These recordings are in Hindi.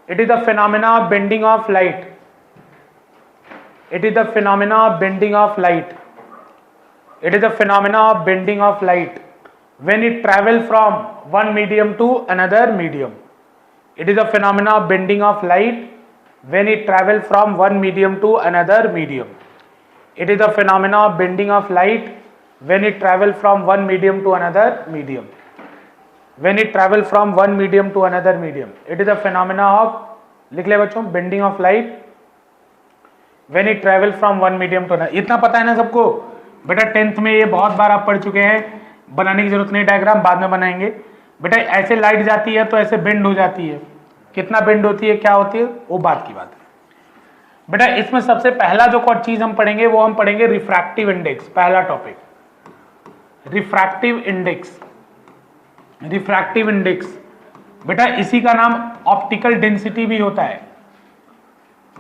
It is the phenomena of bending of light. It is the phenomena of bending of light. It is the phenomena of bending of light when it travels from one medium to another medium. It is the phenomena of bending of light when it travels from one medium to another medium. It is the phenomena of bending of light when it travels from one medium to another medium. When it travels from one medium to another medium. It is the phenomena of, लिख ले बच्चों, bending of light when it travels from one medium to another. इतना पता है ना सबको? बेटा 10th में ये बहुत बार आप पढ़ चुके हैं, बनाने की जरूरत नहीं, डायग्राम बाद में बनाएंगे. बेटा ऐसे लाइट जाती है तो ऐसे बेंड हो जाती है. कितना बेंड होती है, क्या होती है, वो बात की बात है. बेटा इसमें सबसे पहला जो चीज हम पढ़ेंगे वो हम पढ़ेंगे रिफ्रैक्टिव इंडेक्स. पहला topic refractive index. Refractive index बेटा इसी का नाम ऑप्टिकल डेंसिटी भी होता है.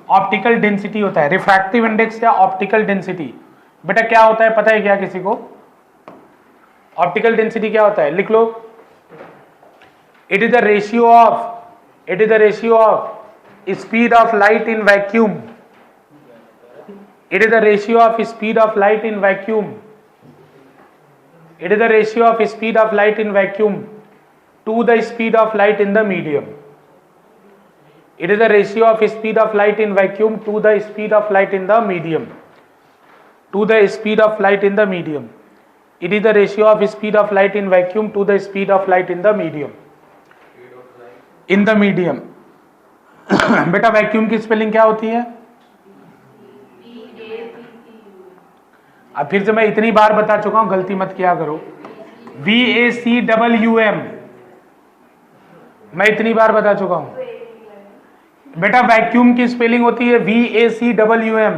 ऑप्टिकल डेंसिटी होता है रिफ्रैक्टिव इंडेक्स या ऑप्टिकल डेंसिटी. बेटा क्या होता है पता है क्या किसी को? ऑप्टिकल डेंसिटी क्या होता है, लिख लो. It is the ratio of speed of light in vacuum. It is the ratio of speed of light in vacuum. It is the ratio of speed of light in vacuum to the speed of light in the medium. It is the ratio of speed of light in vacuum to the speed of light in the medium. To the speed of light in the medium. It is the ratio of speed of light in vacuum to the speed of light in the medium. In the medium. बेटा वैक्यूम की स्पेलिंग क्या होती है? अब फिर से मैं इतनी बार बता चुका हूं, गलती मत किया करो. VACWM मैं इतनी बार बता चुका हूं. बेटा वैक्यूम की स्पेलिंग होती है VACWM.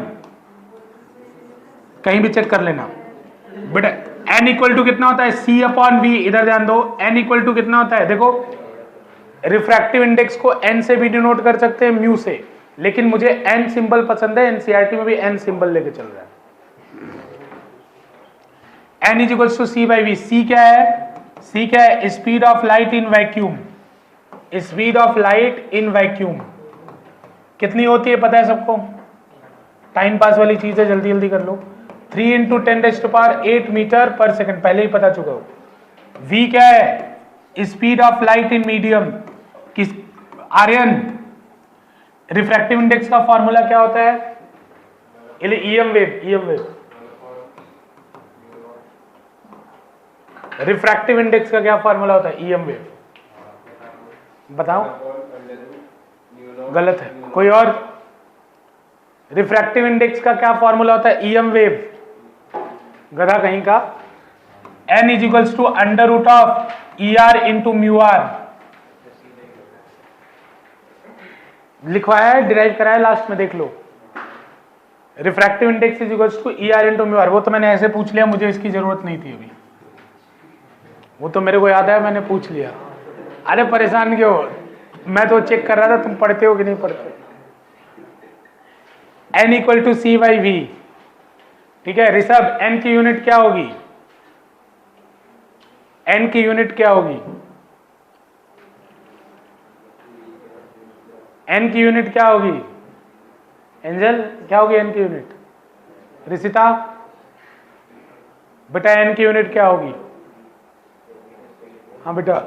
कहीं भी चेक कर लेना. बेटा N इक्वल टू कितना होता है? C/V. इधर ध्यान दो. N इक्वल टू कितना होता है? देखो रिफ्रैक्टिव इंडेक्स को N से भी डिनोट कर सकते हैं, म्यू से, लेकिन मुझे N सिंबल पसंद है. एनसीईआरटी में भी N सिंबल लेके चल रहा है. N is equal to C/V. C क्या है? C क्या है? Speed of light in vacuum. Speed of light in vacuum कितनी होती है पता है सबको? टाइम पास वाली चीज है, जल्दी जल्दी कर लो. 3 × 10⁸ मीटर पर सेकंड, पहले ही पता चुका हो. V क्या है? Speed of light in medium. किस आर्यन रिफ्रैक्टिव इंडेक्स का फॉर्मूला क्या होता है? EM wave. रिफ्रैक्टिव इंडेक्स का क्या फॉर्मूला होता है? EM wave. बताओ. गलत है. कोई और? रिफ्रैक्टिव इंडेक्स का क्या फॉर्मूला होता है? EM wave. गधा कहीं का. N is equals to √of ER into μR. लिखवाया है, डिराइव कराया लास्ट में, देख लो. Refractive index is equals to ER into μR. वो तो मैंने ऐसे पूछ लिया, मुझे इसकी जरूरत नहीं थी अभी. वो तो मेरे को याद है, मैंने पूछ लिया. अरे परेशान क्यों, मैं तो चेक कर रहा था तुम पढ़ते हो कि नहीं पढ़ते. N equal to C/V. ठीक है ऋषभ, N की यूनिट क्या होगी? N की यूनिट क्या होगी? N की यूनिट क्या होगी? एंजल क्या होगी N की यूनिट? ऋषिता बेटा N की यूनिट क्या होगी? हाँ बेटा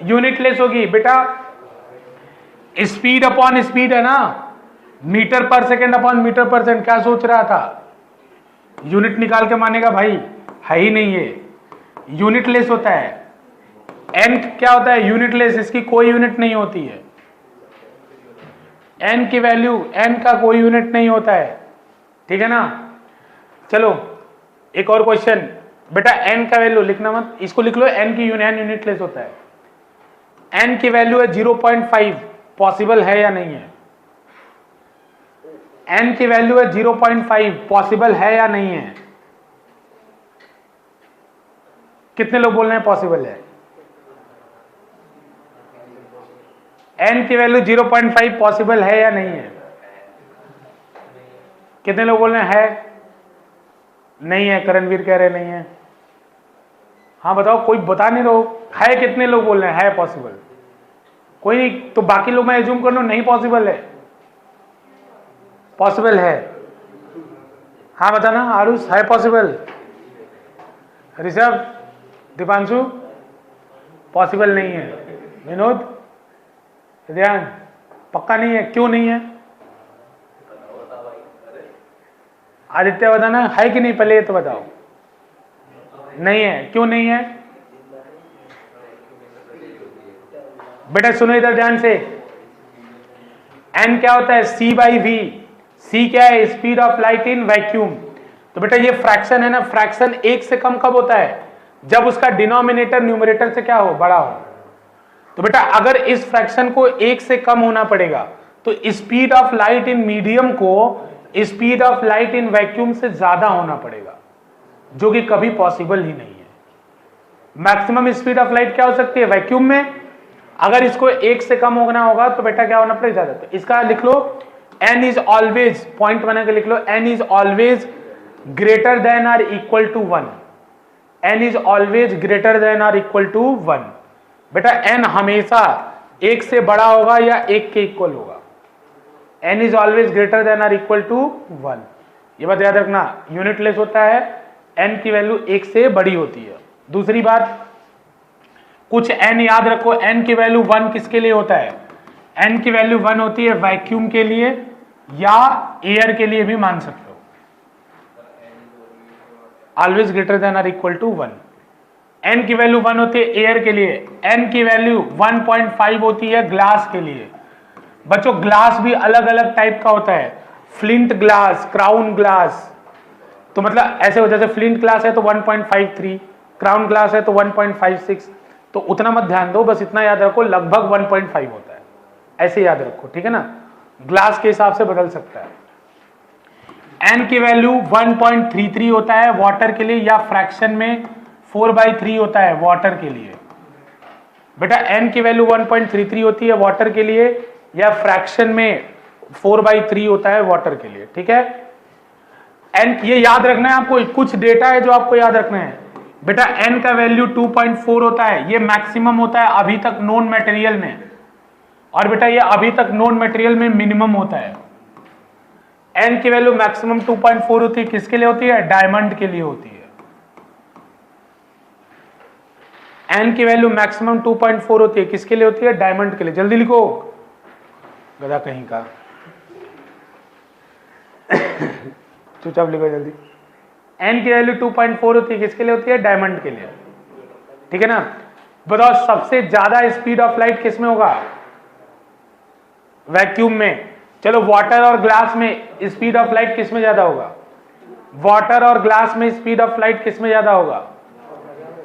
यूनिटलेस होगी. बेटा स्पीड अपॉन स्पीड है ना, मीटर पर सेकंड अपॉन मीटर पर सेकंड. क्या सोच रहा था? यूनिट निकाल के मानेगा भाई, है ही नहीं है. यूनिटलेस होता है. N क्या होता है? यूनिटलेस. इसकी कोई यूनिट नहीं होती है. N की वैल्यू, N का कोई यूनिट नहीं होता है. ठीक है ना. चलो एक और क्वेश्चन. बेटा N का वैल्यू लिखना मत, इसको लिख लो. N की यूनिटलेस होता है. N की वैल्यू है 0.5. पॉसिबल है या नहीं है? N की वैल्यू है 0.5. पॉसिबल है या नहीं है? कितने लोग बोल रहे हैं पॉसिबल है? N की वैल्यू 0.5 पॉसिबल है या नहीं है? कितने लोग बोल रहे हैं है? नहीं है. करणवीर कह रहे नहीं है. हाँ बताओ, कोई बता नहीं रहो. है कितने लोग बोल रहे हैं है पॉसिबल? कोई नहीं, तो बाकी लोग मैं एज्यूम कर लूं नहीं पॉसिबल है? पॉसिबल है? हाँ बताना आरुष, है पॉसिबल? ऋषभ, दीपांशु, पॉसिबल नहीं है। विनोद, ध्यान, पक्का नहीं है? क्यों नहीं है? आदित्य बताना है कि नहीं, पहले ये तो बताओ। नहीं है, क्यों नहीं है? बेटा सुनो इधर ध्यान से, n क्या होता है? c by we. c क्या है? Speed of light in vacuum. तो बेटा ये फ्रैक्शन है ना, फ्रैक्शन एक से कम कब होता है? जब उसका डिनोमिनेटर न्यूमरेटर से क्या हो? बड़ा हो। तो बेटा अगर इस फ्रैक्शन को एक से कम होना पड़ेगा तो speed of light in medium को speed of light in vacuum से ज्यादा होना पड़ेगा, जो कि कभी पॉसिबल ही नहीं है। मैक्सिमम स्पीड ऑफ लाइट क्या हो सकती है वैक्यूम में? अगर इसको एक से कम होना होगा तो बेटा क्या होना पड़ेगा? ज्यादा। तो इसका लिख लो n इज ऑलवेज, पॉइंट बना के लिख लो, n is always greater than or equal to 1। n is always greater than or equal to 1। बेटा n हमेशा एक से बड़ा होगा या एक के इक्वल होगा? n is always greater than or equal to 1। ये बात याद रखना, यूनिट लेस होता है, n की वैल्यू एक से बड़ी होती है। दूसरी बात, कुछ n याद रखो, n की वैल्यू 1 किसके लिए होता है? n की वैल्यू 1 होती है वैक्यूम के लिए या एयर के लिए भी मान सकते हो। Always greater than or equal to 1। n की वैल्यू 1 होती है एयर के लिए, n की वैल्यू 1.5 होती है ग्लास के लिए। बच्चों ग्लास भी अलग अलग टाइप का होता है, फ्लिंट ग्लास, क्राउन ग्लास। तो मतलब ऐसे हो, जैसे फ्लिंट ग्लास है तो 1.53, क्राउन ग्लास है तो 1.56। तो उतना मत ध्यान दो, बस इतना याद रखो लगभग 1.5 होता है, ऐसे याद रखो, ठीक है ना। ग्लास के हिसाब से बदल सकता है। n की वैल्यू 1.33 होता है वाटर के लिए, या फ्रैक्शन में 4/3 होता है वाटर के लिए। बेटा n की वैल्यू 1.33 होती है वाटर के लिए या फ्रैक्शन में 4/3 होता है वाटर के लिए, ठीक है। n ये याद रखना है आपको, कुछ डेटा है जो आपको याद रखना है। बेटा n का वैल्यू 2.4 होता है, ये मैक्सिमम होता है अभी तक नोन मटेरियल में, और बेटा ये अभी तक नोन मटेरियल में मिनिमम होता है। n की वैल्यू मैक्सिमम 2.4 होती है, किसके लिए होती है? डायमंड के लिए होती है। n की वैल्यू मैक्सिमम 2.4 होती है, किसके लिए होती है? डायमंड के लिए। जल्दी लिखो, गधा कहीं का। चुपचाप लिखो जल्दी। n की वैल्यू 2.4 होती है, किसके लिए होती है? डायमंड के लिए, ठीक है ना। बताओ सबसे ज्यादा स्पीड ऑफ लाइट किस में होगा? वैक्यूम में। चलो वाटर और ग्लास में स्पीड ऑफ लाइट किस में ज्यादा होगा? वाटर और ग्लास में स्पीड ऑफ लाइट किस में ज्यादा होगा?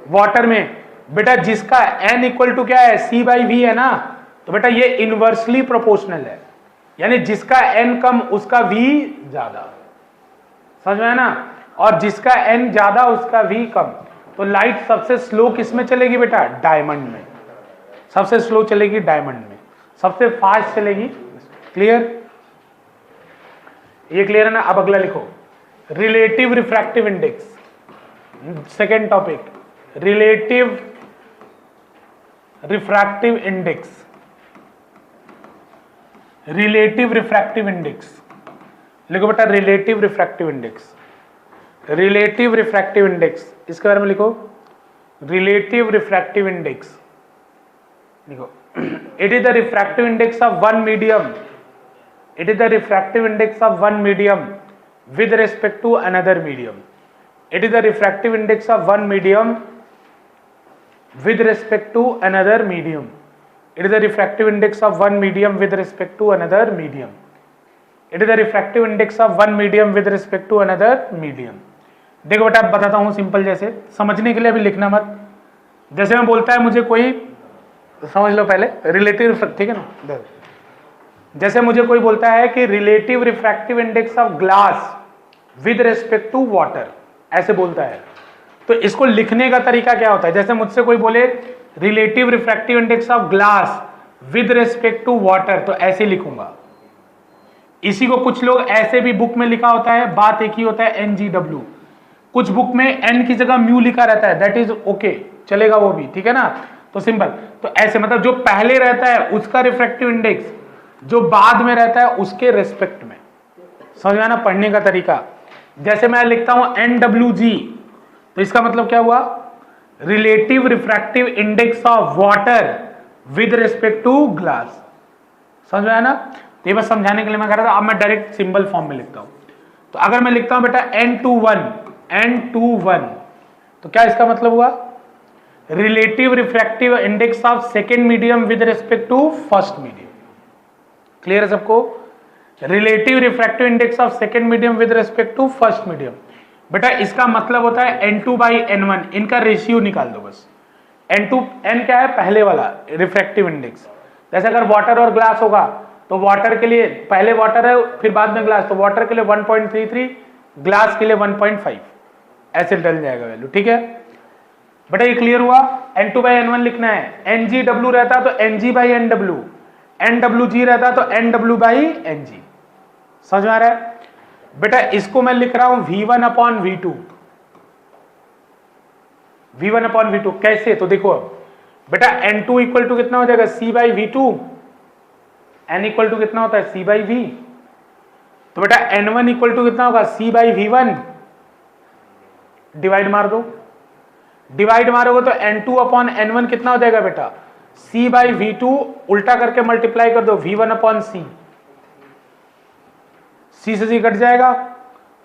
वाटर में। बेटा जिसका n इक्वल टू क्या है? c बाई वी है ना, तो बेटा ये इनवर्सली प्रोपोर्शनल है, यानी जिसका n कम उसका v ज्यादा, समझ में है ना। और जिसका n ज्यादा उसका v कम। तो लाइट सबसे स्लो किस में चलेगी बेटा? डायमंड में। सबसे स्लो चलेगी डायमंड में, सबसे फास्ट चलेगी। क्लियर? ये क्लियर है ना। अब अगला लिखो, relative refractive index. Second topic, relative refractive index. Relative refractive index लिखो बेटा, relative refractive index. Relative refractive index, इसके बारे में लिखो, रिलेटिव रिफ्रैक्टिव इंडेक्स लिखो। It is the refractive index of one medium, it is the refractive index of one medium with respect to another medium. It is the refractive index of one medium with respect to another medium. It is the refractive index of one medium with respect to another medium. It is the refractive index of one medium with respect to another medium. देखो बेटा बताता हूँ सिंपल, जैसे समझने के लिए अभी लिखना मत। जैसे मैं बोलता है मुझे कोई, समझ लो पहले रिलेटिव, ठीक है ना। जैसे मुझे कोई बोलता है कि relative refractive index of glass with respect to water, ऐसे बोलता है, तो इसको लिखने का तरीका क्या होता है? जैसे मुझसे कोई बोले relative refractive index of glass with respect to water, तो ऐसे लिखूंगा। इसी को कुछ लोग ऐसे भी बुक में लिखा होता है, बात एक ही होता है NGW। कुछ बुक में n की जगह म्यू लिखा रहता है, दैट इज ओके, चलेगा वो भी, ठीक है ना। तो तो सिंपल, तो ऐसे मतलब जो पहले रहता है उसका रिफ्रैक्टिव इंडेक्स, जो बाद में रहता है उसके रेस्पेक्ट में। समझ में आना पढ़ने का तरीका। जैसे मैं लिखता हूं NWG, तो इसका मतलब क्या हुआ, relative refractive index of water with respect to glass. समझ में आया ना? तो ये बस समझाने के लिए मैं कह रहा था। अब मैं डायरेक्ट सिंबल फॉर्म में लिखता हूं। तो अगर मैं लिखता हूं बेटा N21, तो क्या इसका मतलब हुआ, relative refractive index of second medium with respect to first medium. Clear है सबको? Relative refractive index of second medium with respect to first medium. बेटा इसका मतलब होता है N2/N1, इनका रेशियो निकाल दो बस। N क्या है, पहले वाला रिफ्रैक्टिव इंडेक्स। जैसे अगर वाटर और ग्लास होगा तो वाटर के लिए पहले वाटर है फिर बाद में ग्लास, तो वाटर के लिए 1.33, ग्लास के लिए 1.5, ऐसे डल जाएगा वैल्यू। ठीक है बेटा, ये क्लियर हुआ? N2/N1 लिखना है। NGW रहता तो NG/NW, NWG रहता तो NW/NG। समझ में आ रहा है? बेटा इसको मैं लिख रहा हूं V1/V2, V1/V2 कैसे, तो देखो अब बेटा N2 इक्वल टू कितना हो जाएगा, C/V2, N इक्वल टू कितना होता है, C/V। तो बेटा N1 इक्वल टू कितना होगा, C/V1, डिवाइड मार दो। डिवाइड मारोगे तो N2/N1 कितना हो जाएगा बेटा, C/V2, उल्टा करके मल्टीप्लाई कर दो V1/C, C से C कट जाएगा,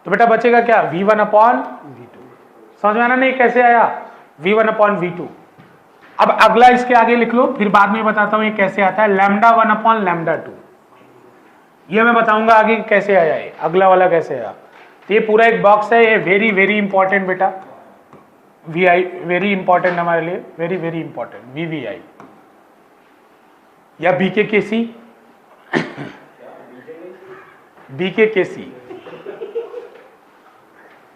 तो बेटा बचेगा क्या, V1/V2। समझ में आना नहीं कैसे आया, V1/V2। अब अगला इसके आगे लिख लो, फिर बाद में बताता हूं ये कैसे आता है, λ1/λ2। ये मैं बताऊंगा आगे कैसे आया है, अगला वाला कैसे आया। तो ये पूरा एक बॉक्स है, ये वेरी वेरी इंपॉर्टेंट बेटा, VI वेरी इंपॉर्टेंट हमारे लिए, वेरी वेरी इंपॉर्टेंट, VVI या BKKC,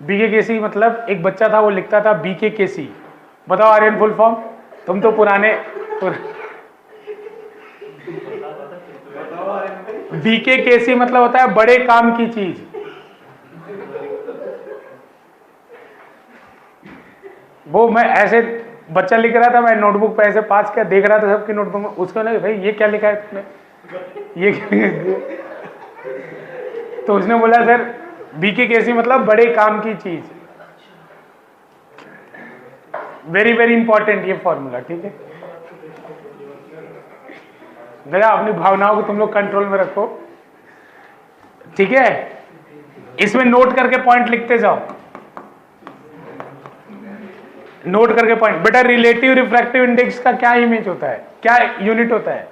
BKKC मतलब एक बच्चा था वो लिखता था BKKC। बताओ आर्यन फुल फॉर्म, तुम तो पुराने BKKC मतलब होता है बड़े काम की चीज। वो मैं ऐसे बच्चा लिख रहा था, मैं नोटबुक पे ऐसे पास किया, देख रहा था सबकी नोटबुक में, उसको लगा भाई ये क्या लिखा है तुमने, ये तो उसने बोला सर BKKC मतलब बड़े काम की चीज। वेरी वेरी इंपॉर्टेंट ये फॉर्मूला। ठीक है, जरा अपनी भावनाओं को तुम लोग कंट्रोल में रखो। ठीक है, इसमें नोट करके पॉइंट लिखते जाओ, नोट करके पॉइंट। बेटा रिलेटिव रिफ्रैक्टिव इंडेक्स का क्या इमेज होता है, क्या यूनिट होता है,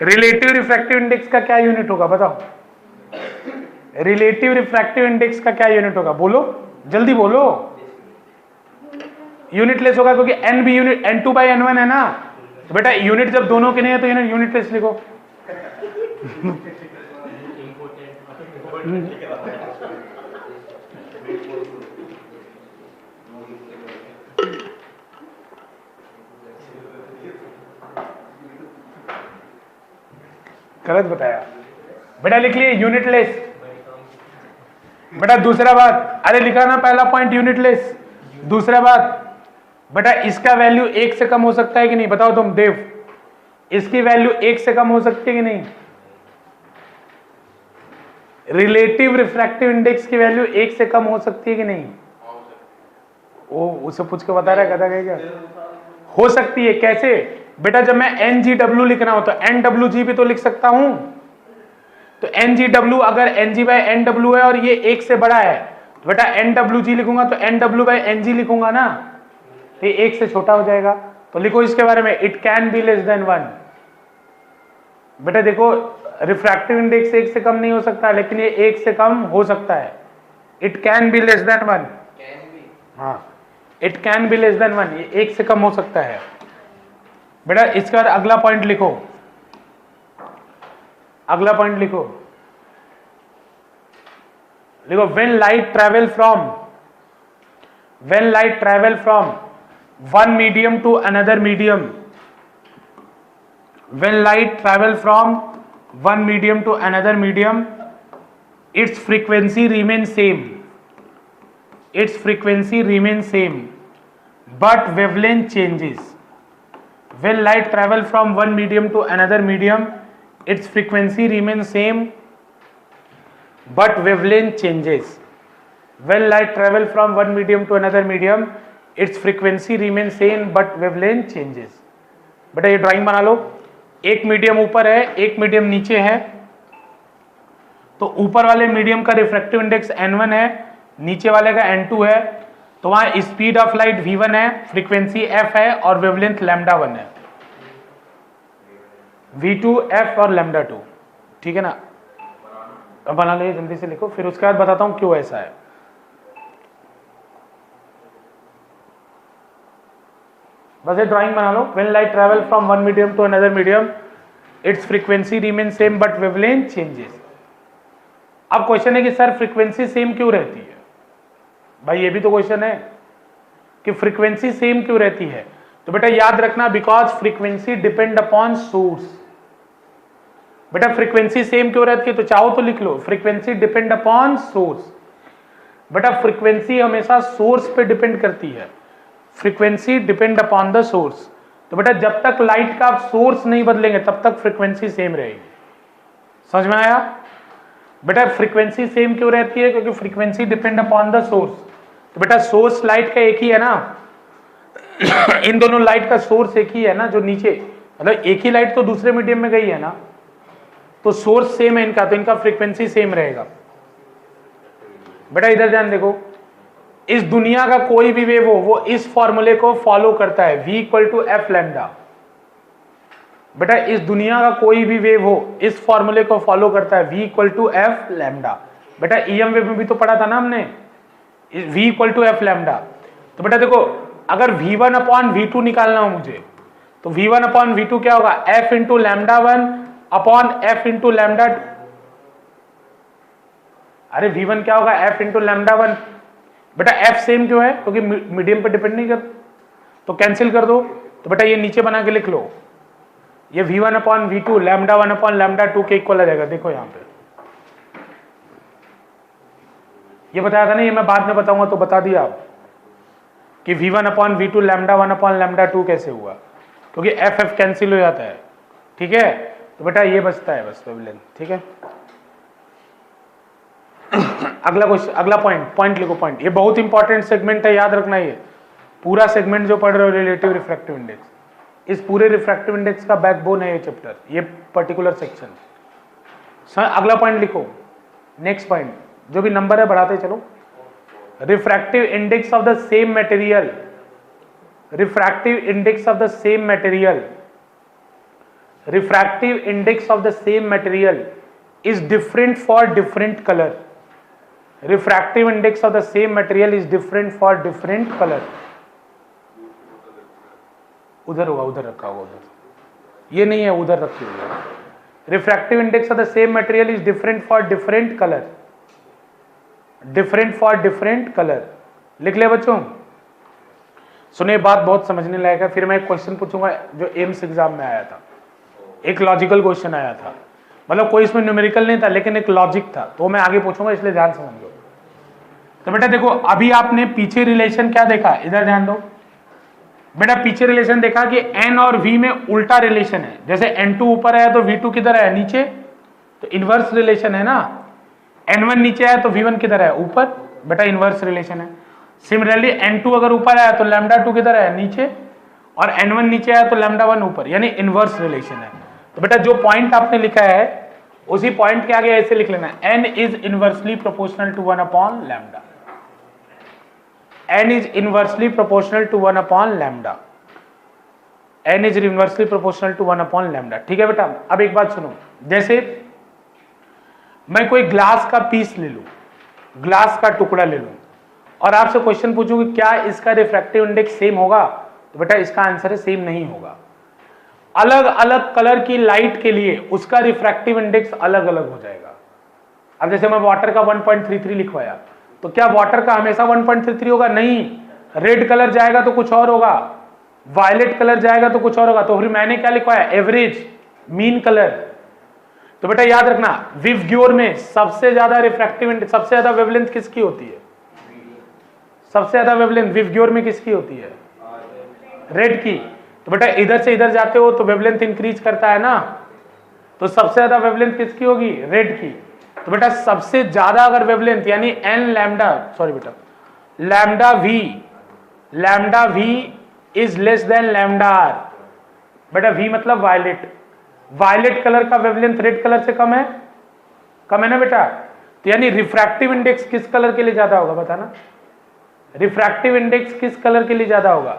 रिलेटिव रिफ्रैक्टिव इंडेक्स का क्या यूनिट होगा बताओ, रिलेटिव रिफ्रैक्टिव इंडेक्स का क्या यूनिट होगा, बोलो जल्दी बोलो। यूनिटलेस होगा क्योंकि N भी यूनिट N2/N1 है ना, तो बेटा यूनिट जब दोनों के नहीं है तो यूनिटलेस लिखो। गलत बताया बेटा, लिख लिए यूनिटलेस। बेटा दूसरा बात, अरे लिखा ना पहला पॉइंट यूनिटलेस। दूसरा बात बेटा इसका वैल्यू 1 से कम हो सकता है कि नहीं, बताओ तुम देव, इसकी वैल्यू 1 से कम हो सकती है कि नहीं, रिलेटिव रिफ्रैक्टिव इंडेक्स की वैल्यू 1 से कम हो सकती है कि नहीं, वो उसे पूछ के बता रहा है, कहता है क्या हो सकती है, कैसे बेटा, जब मैं NGW लिखना हो तो NWG भी तो लिख सकता हूं। तो NGW अगर NG/NW है और ये 1 से बड़ा है तो बेटा NWG लिखूंगा तो NW/NG लिखूंगा ना, तो ये 1 से छोटा हो जाएगा। तो लिखो इसके बारे में, it can be less than 1। बेटा देखो रिफ्रैक्टिव इंडेक्स 1 से कम नहीं हो सकता, लेकिन ये 1 से कम हो सकता है। It can be less than 1, हाँ it can be less than 1, ये 1 से कम हो सकता है। बेटा इसके बाद अगला पॉइंट लिखो, अगला पॉइंट लिखो, लिखो when light travel from one medium to another medium, when light travel from one medium to another medium, its frequency remains same, but wavelength changes. when light travel from one medium to another medium its frequency remains same but wavelength changes. When light travel from one medium to another medium its frequency remains same but wavelength changes. बेटा ये ड्राइंग बना लो, एक मीडियम ऊपर है एक मीडियम नीचे है, तो ऊपर वाले मीडियम का रिफ्रैक्टिव इंडेक्स n1 है, नीचे वाले का n2 है, तो वहां स्पीड ऑफ लाइट v1 है, फ्रीक्वेंसी f है और वेवलेंथ लैम्डा 1 है, v2 f और लैम्डा 2, ठीक है ना। अब बना लो, जल्दी से लिखो, फिर उसके बाद बताता हूं क्यों ऐसा है। बस ये ड्राइंग बना लो, when light travel from one medium to another medium its frequency remain same but wavelength changes. अब क्वेश्चन है कि सर फ्रीक्वेंसी सेम क्यों रहती है? भाई ये भी तो क्वेश्चन है कि फ्रीक्वेंसी सेम क्यों रहती है। तो बेटा याद रखना, because frequency depend upon source. बेटा फ्रीक्वेंसी सेम क्यों रहती है? तो चाहो तो लिख लो, फ्रीक्वेंसी डिपेंड अपॉन सोर्स। बेटा फ्रीक्वेंसी हमेशा सोर्स पे डिपेंड करती है, frequency depend upon the source. तो बेटा जब तक लाइट का सोर्स नहीं बदलेंगे तब तक फ्रीक्वेंसी सेम रहेगी। समझ में आया? बेटा फ्रीक्वेंसी सेम क्यों रहती है? क्योंकि frequency depend upon the source. तो बेटा सोर्स लाइट का एक ही है ना इन दोनों लाइट का सोर्स एक ही है ना, जो नीचे, मतलब एक ही लाइट तो दूसरे मीडियम में गई है ना, तो सोर्स सेम है इनका, तो इनका फ्रीक्वेंसी सेम रहेगा। बेटा इधर ध्यान देखो, इस दुनिया का कोई भी वेव हो वो इस फॉर्मूले को फॉलो करता है, v equal to F lambda. बेटा इस दुनिया का कोई भी वेव हो इस फॉर्मूले को फॉलो करता है, v equal to F lambda. बेटा ईएम वेव में भी तो पढ़ा था ना हमने, v equal to F lambda. तो बेटा देखो, अगर v1 अपॉन v2 निकालना हो मुझे, तो v1 अपॉन v2 क्या होगा? f into lambda 1 upon f into lambda 2। अरे v1 क्या होगा? f into lambda 1। बेटा f सेम क्यों है? क्योंकि मीडियम पे डिपेंड नहीं कर, तो कैंसिल कर दो। तो बेटा ये नीचे बना के लिख लो, ये v1 upon v2 lambda 1 upon lambda 2 के इक्वल आ जाएगा। देखो यहाँ पे ये बताया था ना, ये मैं बाद में बताऊंगा तो बता दिया आप कि v1 upon v2 lambda 1 upon lambda 2 कैसे हुआ, क्योंकि f f कैंसिल हो जाता है, ठीक है। तो बेटा ये बचता है बस वेवलेंथ, ठीक है। अगला क्वेश्चन, अगला पॉइंट लिखो, पॉइंट, ये बहुत इंपॉर्टेंट सेगमेंट है, याद रखना। ये पूरा सेगमेंट जो पढ़ रहे हो रिलेटिव रिफ्रैक्टिव इंडेक्स, इस पूरे रिफ्रैक्टिव इंडेक्स का बैकबोन है ये चैप्टर, ये पर्टिकुलर सेक्शन। अगला पॉइंट लिखो, नेक्स्ट पॉइंट, जो भी नंबर है बढ़ाते चलो। Refractive index of the same material, refractive index of the same material, refractive index of the same material is different for different color. Refractive index of the same material is different for different color. उधर होगा, उधर रखा होगा, उधर, ये नहीं है, उधर रखी हुई है। Refractive index of the same material is different for different color. Different for different color. लिख ले बच्चों, सुने, बात बहुत समझने लायक है। फिर मैं एक क्वेश्चन पूछूंगा जो एम्स एग्जाम में आया था, एक लॉजिकल क्वेश्चन आया था, मतलब कोई इसमें न्यूमेरिकल नहीं था लेकिन एक लॉजिक था, तो मैं आगे पूछूंगा, इसलिए ध्यान समझ लो। तो बेटा देखो, अभी आपने पीछे रिलेशन क्या देखा, इधर ध्यान दो। बेटा पीछे रिलेशन देखा कि n और v में उल्टा रिलेशन है, जैसे n2 ऊपर है तो v2 किधर है? नीचे, तो इनवर्स रिलेशन है ना। n1 नीचे है तो v1 किधर है? ऊपर, बेटा इनवर्स रिलेशन है। सिमिलरली n2 अगर ऊपर है तो लैम्डा 2 किधर है? नीचे, और n1 नीचे है तो लैम्डा 1 ऊपर, यानी इनवर्स रिलेशन है। तो बेटा जो पॉइंट आपने लिखा है उसी पॉइंट के आगे ऐसे लिख लेना, n is inversely proportional to 1 upon lambda. n is inversely proportional to 1 upon lambda. n is inversely proportional to 1 upon lambda, ठीक है बेटा। अब एक बात सुनो, जैसे मैं कोई ग्लास का पीस ले लूं, ग्लास का टुकड़ा ले लूं, और आपसे क्वेश्चन पूछूं कि क्या इसका रिफ्रैक्टिव इंडेक्स सेम होगा, तो बेटा इसका आंसर है सेम नहीं होगा। अलग अलग कलर की लाइट के लिए उसका रिफ्रैक्टिव इंडेक्स अलग अलग हो जाएगा। अब जैसे मैं वाटर का 1.33 लिखवाया, तो क्या वाटर का हमेशा 1.33 होगा? नहीं, रेड कलर जाएगा तो कुछ और होगा, वायलेट कलर जाएगा तो कुछ और होगा। तो फिर मैंने क्या लिखवाया? Average, mean colour. तो बेटा याद रखना, विवग्योर में सबसे ज्यादा रिफ्रैक्टिव इंडेक्स, सबसे ज्यादा वेवलेंथ किसकी होती है? सबसे ज्यादा वेवलेंथ विवग्योर में किसकी होती है? रेड की। तो बेटा इधर से इधर जाते हो तो वेवलेंथ इंक्रीज करता है ना, तो सबसे ज्यादा वेवलेंथ किसकी होगी? रेड की। तो बेटा सबसे ज्यादा अगर वेवलेंथ यानी एन लैम्डा, सॉरी बेटा lambda V is less than lambda R. बेटा वी मतलब वायलेट, वायलेट कलर का वेवलेंथ रेड कलर से कम है ना बेटा। तो यानी रिफ्रैक्टिव इंडेक्स किस कलर के लिए ज्यादा होगा बताना? रिफ्रैक्टिव इंडेक्स किस कलर के लिए ज्यादा होगा?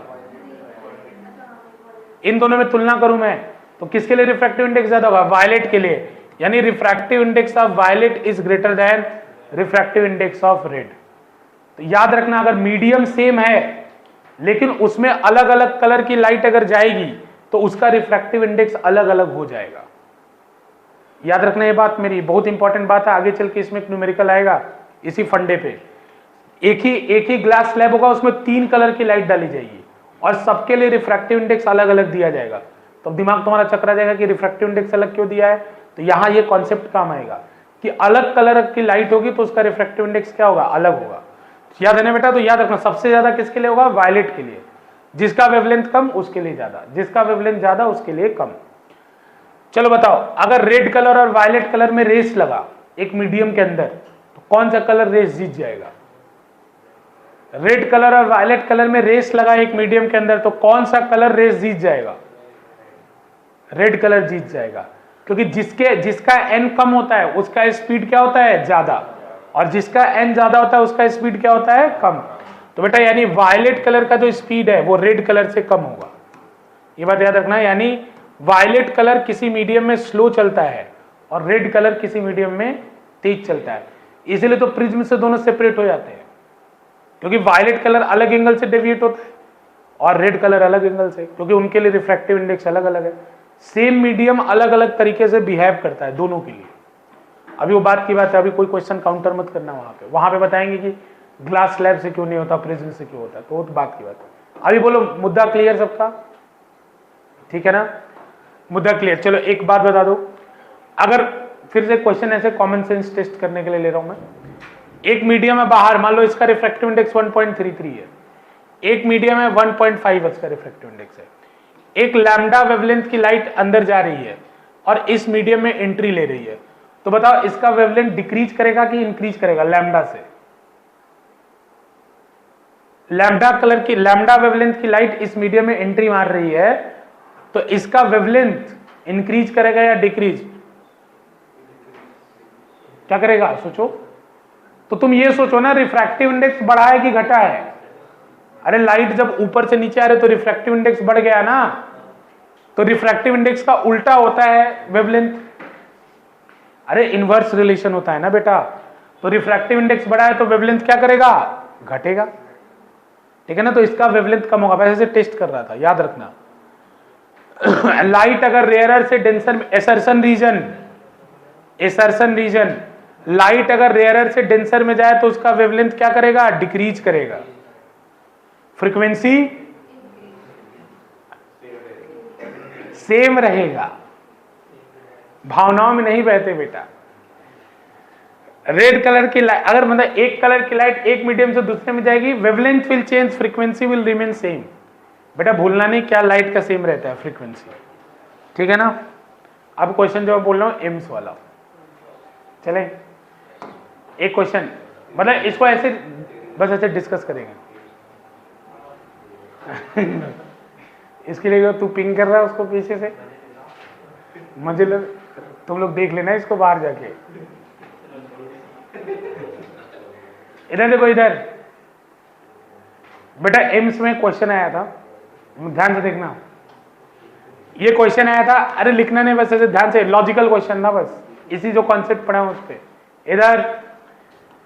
इन दोनों में तुलना करूं मैं तो किसके लिए रिफ्रैक्टिव इंडेक्स ज्यादा होगा? वायलेट के लिए। यानी refractive index of violet is greater than refractive index of red. तो याद रखना अगर मीडियम सेम है लेकिन उसमें अलग अलग कलर की लाइट अगर जाएगी तो उसका रिफ्रैक्टिव इंडेक्स अलग अलग हो जाएगा। याद रखना ये बात, मेरी बहुत इंपॉर्टेंट बात है, आगे चल के इसमें एक न्यूमेरिकल आएगा इसी फंडे पे। एक ही ग्लास स्लैब होगा, उसमें 3 कलर की लाइट डाली जाएगी और सबके लिए रिफ्रैक्टिव इंडेक्स अलग अलग दिया जाएगा। तो दिमाग तुम्हारा चकरा जाएगा कि रिफ्रैक्टिव इंडेक्स अलग क्यों दिया है। तो यहां ये कॉन्सेप्ट काम आएगा कि अलग कलर की लाइट होगी तो उसका रिफ्रैक्टिव इंडेक्स क्या होगा? अलग होगा। याद है ना बेटा? तो याद रखना सबसे ज्यादा किसके लिए होगा? वायलेट के लिए। जिसका वेवलेंथ कम उसके लिए ज्यादा, जिसका वेवलेंथ ज्यादा उसके लिए कम। चलो बताओ, अगर रेड कलर और वायलेट कलर में रेस लगा एक मीडियम के अंदर तो कौन सा कलर रेस जीत जाएगा? रेड कलर और वायलेट कलर में रेस लगा एक मीडियम के अंदर तो कौन सा कलर रेस जीत जाएगा? रेड कलर जीत जाएगा, क्योंकि जिसका एन कम होता है उसका स्पीड क्या होता है? ज्यादा, और जिसका एन ज्यादा होता है उसका स्पीड क्या होता है? कम। तो बेटा यानी वायलेट कलर का जो स्पीड है वो रेड कलर से कम होगा। ये बात याद रखना, यानी वायलेट कलर किसी मीडियम में स्लो चलता है और रेड कलर किसी मीडियम में तेज चलता है। इसीलिए तो प्रिज्म से दोनों सेपरेट हो जाते हैं, क्योंकि वायलेट कलर अलग एंगल से डेविएट होता है और रेड कलर अलग एंगल से, क्योंकि उनके लिए रिफ्रैक्टिव इंडेक्स अलग अलग है। सेम मीडियम अलग अलग तरीके से बिहेव करता है दोनों के लिए। अभी वो बात की बात है, अभी कोई क्वेश्चन काउंटर मत करना, वहां पे बताएंगे कि ग्लास स्लैब से क्यों नहीं होता, प्रिज्म से क्यों होता है, तो वो तो बात की बात है। अभी बोलो मुद्दा क्लियर सबका? ठीक है ना, मुद्दा क्लियर। चलो एक बात बता दो, अगर फिर से क्वेश्चन ऐसे कॉमन सेंस टेस्ट करने के लिए ले रहा हूं मैं। एक मीडियम है बाहर, मान लो इसका रिफ्रैक्टिव इंडेक्स 1.33 है, एक मीडियम है 1.5 इसका रिफ्रैक्टिव इंडेक्स है। एक लैम्डा वेवलेंथ की लाइट अंदर जा रही है और इस मीडियम में एंट्री ले रही है, तो बताओ इसका वेवलेंथ डिक्रीज करेगा कि इंक्रीज करेगा? लैम्डा से। लैम्डा वेवलेंथ की लाइट इस मीडियम में एंट्री मार रही है, तो इसका वेवलेंथ इंक्रीज करेगा या डिक्रीज? क्या करेगा सोचो। तो तुम ये सोचो ना, रिफ्रैक्टिव इंडेक्स बढ़ा है कि घटा है? अरे लाइट जब ऊपर से नीचे आ रही तो रिफ्रैक्टिव इंडेक्स बढ़ गया ना, तो रिफ्रैक्टिव इंडेक्स का उल्टा होता है वेवलेंथ। अरे इनवर्स रिलेशन होता है ना बेटा। तो रिफ्रैक्टिव इंडेक्स बढ़ा है तो वेवलेंथ क्या करेगा? घटेगा। ठीक है ना, तो इसका वेवलेंथ कम होगा। वैसे से टेस्ट कर रहा था, याद रखना। लाइट अगर रेयरर से डेंसर, एसर्शन रीजन, लाइट अगर रेयरर से डेंसर में जाए तो उसका वेवलेंथ क्या करेगा? डिक्रीज करेगा। फ्रीक्वेंसी सेम रहेगा, भावनाओं में नहीं बहते बेटा। रेड कलर की लाइट अगर मतलब एक कलर की लाइट एक मीडियम से दूसरे में जाएगी, wavelength will change, frequency will remain same. बेटा भूलना नहीं क्या लाइट का सेम रहता है? फ्रीक्वेंसी। ठीक है ना। अब क्वेश्चन जो मैं बोल रहा हूं एम्स वाला, चले एक क्वेश्चन, मतलब इसको ऐसे बस ऐसे डिस्कस करेंगे। इसके लिए तू पिंग कर रहा है उसको पीछे से, मुझे तुम लोग देख लेना इसको बाहर जाके। इधर देखो, इधर बेटा एम्स में क्वेश्चन आया था, ध्यान से देखना। ये क्वेश्चन आया था, अरे लिखना नहीं, बस ऐसे ध्यान से, लॉजिकल क्वेश्चन था बस, इसी जो कॉन्सेप्ट पढ़ा उस पे। इधर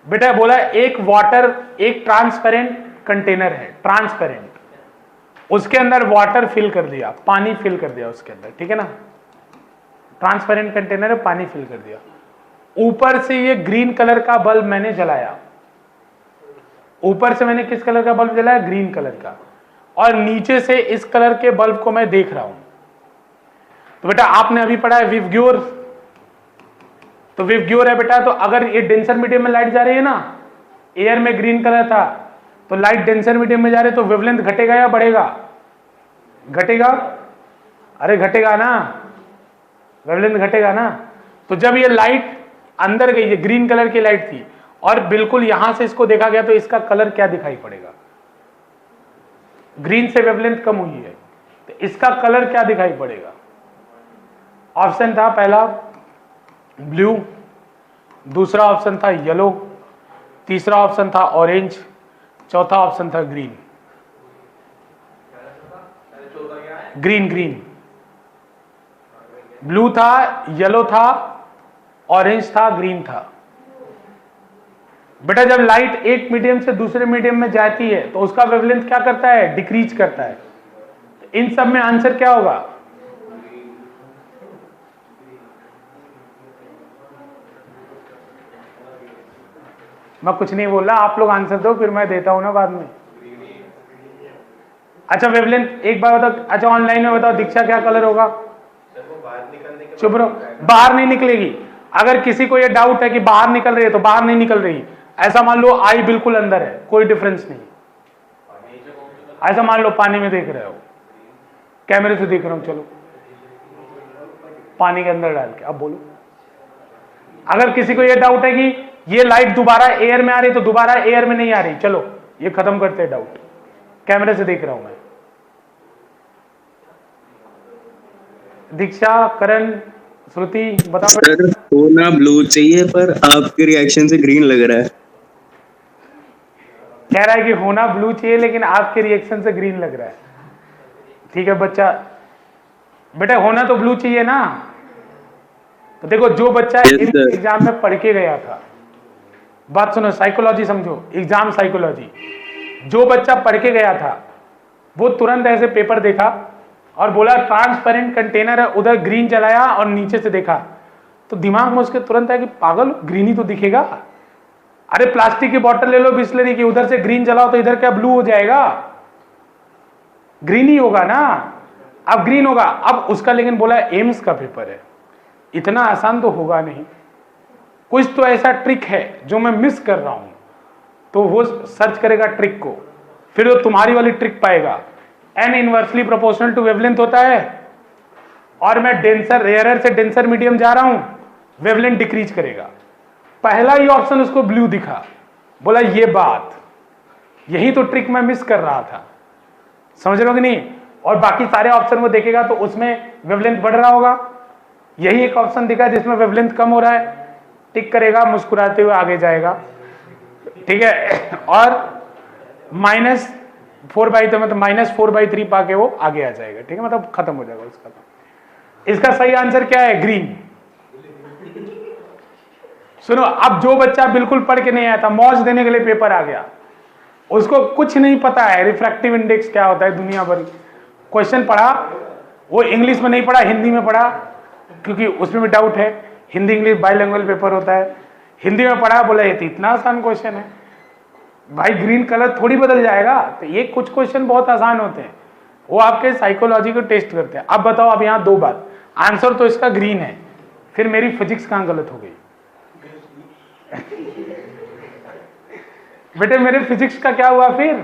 बेटा बोला एक ट्रांसपेरेंट कंटेनर है, ट्रांसपेरेंट, उसके अंदर वाटर फिल कर दिया, पानी फिल कर दिया उसके अंदर। ठीक है ना, ट्रांसपेरेंट कंटेनर है, पानी फिल कर दिया। ऊपर से ये ग्रीन कलर का बल्ब मैंने जलाया, ऊपर से मैंने किस कलर का बल्ब जलाया? ग्रीन कलर का। और नीचे से इस कलर के बल्ब को मैं देख रहा हूं। तो बेटा आपने अभी पढ़ा है विवग्योर, तो विवग्योर है बेटा। तो अगर ये डेंसर मीडियम में लाइट जा रही है ना, एयर में ग्रीन कलर था, तो लाइट डेंसर मीडियम में जा रही है, तो वेवलेंथ घटेगा या बढ़ेगा? घटेगा, अरे घटेगा ना, वेवलेंथ घटेगा ना। तो जब ये लाइट अंदर गई, ये ग्रीन कलर की लाइट थी और बिल्कुल यहां से इसको देखा गया तो इसका कलर क्या दिखाई पड़ेगा, ग्रीन से वेवलेंथ कम हुई है तो इसका कलर क्या दिखाई पड़ेगा। ऑप्शन था पहला ब्लू, दूसरा ऑप्शन था येलो, तीसरा ऑप्शन था ऑरेंज, चौथा ऑप्शन था ग्रीन। ग्रीन, ग्रीन, ब्लू था, येलो था, ऑरेंज था, ग्रीन था। बेटा जब लाइट एक मीडियम से दूसरे मीडियम में जाती है तो उसका वेवलेंथ क्या करता है, डिक्रीज करता है। इन सब में आंसर क्या होगा, मैं कुछ नहीं बोल रहा, आप लोग आंसर दो फिर मैं देता हूं ना बाद में। अच्छा वेवलेंथ एक बार बताओ, अच्छा ऑनलाइन में बताओ दीक्षा क्या कलर होगा। चुप रहो, बाहर नहीं निकलेगी। अगर किसी को ये डाउट है कि बाहर निकल रही है तो बाहर नहीं निकल रही, ऐसा मान लो आई बिल्कुल अंदर है, कोई डिफरेंस नहीं। ऐसा मान लो पानी में देख रहे हो, कैमरे से देख रहा हूं, चलो पानी के अंदर डाल के अब बोलो। अगर किसी को ये डाउट है कि ये लाइट दोबारा एयर में आ रही तो दोबारा एयर में नहीं आ रही, चलो ये खत्म करते हैं डाउट, कैमरे से देख रहा हूं मैं। दीक्षा, करण, श्रुति बताओ। सर होना ब्लू चाहिए पर आपके रिएक्शन से ग्रीन लग रहा है। कह रहा है कि होना ब्लू चाहिए लेकिन आपके रिएक्शन से ग्रीन लग रहा है। ठीक है बच्चा, बेटा होना तो ब्लू चाहिए ना। तो देखो जो बच्चा एग्जाम में पढ़ के गया था, बात सुनो, साइकोलॉजी समझो, एग्जाम साइकोलॉजी। जो बच्चा पढ़ के गया था वो तुरंत ऐसे पेपर देखा और बोला ट्रांसपेरेंट कंटेनर है, उधर ग्रीन जलाया और नीचे से देखा तो दिमाग में उसके तुरंत है कि पागल ग्रीन ही तो दिखेगा। अरे प्लास्टिक की बोतल ले लो बिस्लरी की, उधर से ग्रीन जलाओ तो इधर क्या ब्लू हो जाएगा, ग्रीन ही होगा ना। अब ग्रीन होगा, अब उसका लेकिन बोला एम्स का पेपर है, इतना आसान तो होगा नहीं, कुछ तो ऐसा ट्रिक है जो मैं मिस कर रहा हूं। तो वो सर्च करेगा ट्रिक को, फिर वो तुम्हारी वाली ट्रिक पाएगा। N inversely proportional to wavelength होता है और मैं डेंसर रेयरर से डेंसर मीडियम जा रहा हूं, वेवलेंथ डिक्रीज करेगा। पहला ही ऑप्शन उसको ब्लू दिखा, बोला ये बात, यही तो ट्रिक मैं मिस कर रहा था, समझ रहे हो कि नहीं। और बाकी सारे ऑप्शन वो देखेगा तो उसमें वेवलेंथ बढ़ रहा होगा, यही एक ऑप्शन दिखा जिसमें वेवलेंथ कम हो रहा है, टिक करेगा, मुस्कुराते हुए आगे जाएगा, ठीक है। और -4/3 तो मतलब -4/3 पाके वो आगे आ जाएगा, ठीक है, मतलब खत्म हो जाएगा उसका। इसका सही आंसर क्या है, ग्रीन। सुनो, अब जो बच्चा बिल्कुल पढ़ के नहीं आया था, मौज देने के लिए पेपर आ गया, उसको कुछ नहीं पता है रिफ्रैक्टिव इंडेक्स क्या होता है, दुनिया भर क्वेश्चन पढ़ा, वो इंग्लिश में नहीं पढ़ा, हिंदी में पढ़ा, क्योंकि उसमें भी डाउट है, हिंदी इंग्लिश बाइलिंगुअल पेपर होता है, हिंदी में पढ़ा, बोला ये तो इतना आसान क्वेश्चन है भाई, ग्रीन कलर थोड़ी बदल जाएगा। तो ये कुछ क्वेश्चन बहुत आसान होते हैं, वो आपके साइकोलॉजी को टेस्ट करते हैं। अब बताओ, अब यहाँ दो बात, आंसर तो इसका ग्रीन है, फिर मेरी फिजिक्स कहाँ गलत हो गई बेटे, मेरे फिजिक्स का क्या हुआ फिर?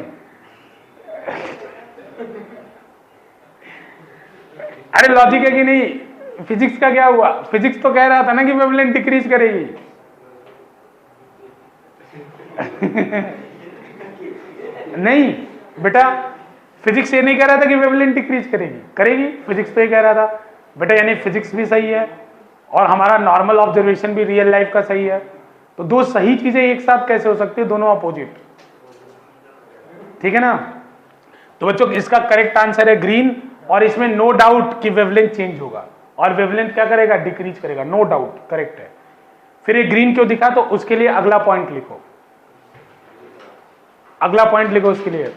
अरे लॉजिक है कि नहीं, फिजिक्स का क्या हुआ? फिजिक्स तो कह रहा था ना कि वेवलेंथ डिक्रीज करेगी नहीं बेटा, फिजिक्स ये नहीं कह रहा था कि वेवलेंथ डिक्रीज करेगी, करेगी, फिजिक्स तो ये कह रहा था बेटा, यानी फिजिक्स भी सही है और हमारा नॉर्मल ऑब्जर्वेशन भी रियल लाइफ का सही है, तो दो सही चीजें एक साथ कैसे हो सकती है, दोनों अपोजिट, ठीक है ना। तो बच्चों इसका करेक्ट आंसर है ग्रीन, और इसमें नो डाउट कि वेवलेंथ चेंज होगा और वेवलेंथ क्या करेगा, डिक्रीज करेगा, नो डाउट करेक्ट है। फिर ये ग्रीन क्यों दिखा, तो उसके लिए अगला पॉइंट लिखो, अगला पॉइंट लिखो, उसके लिए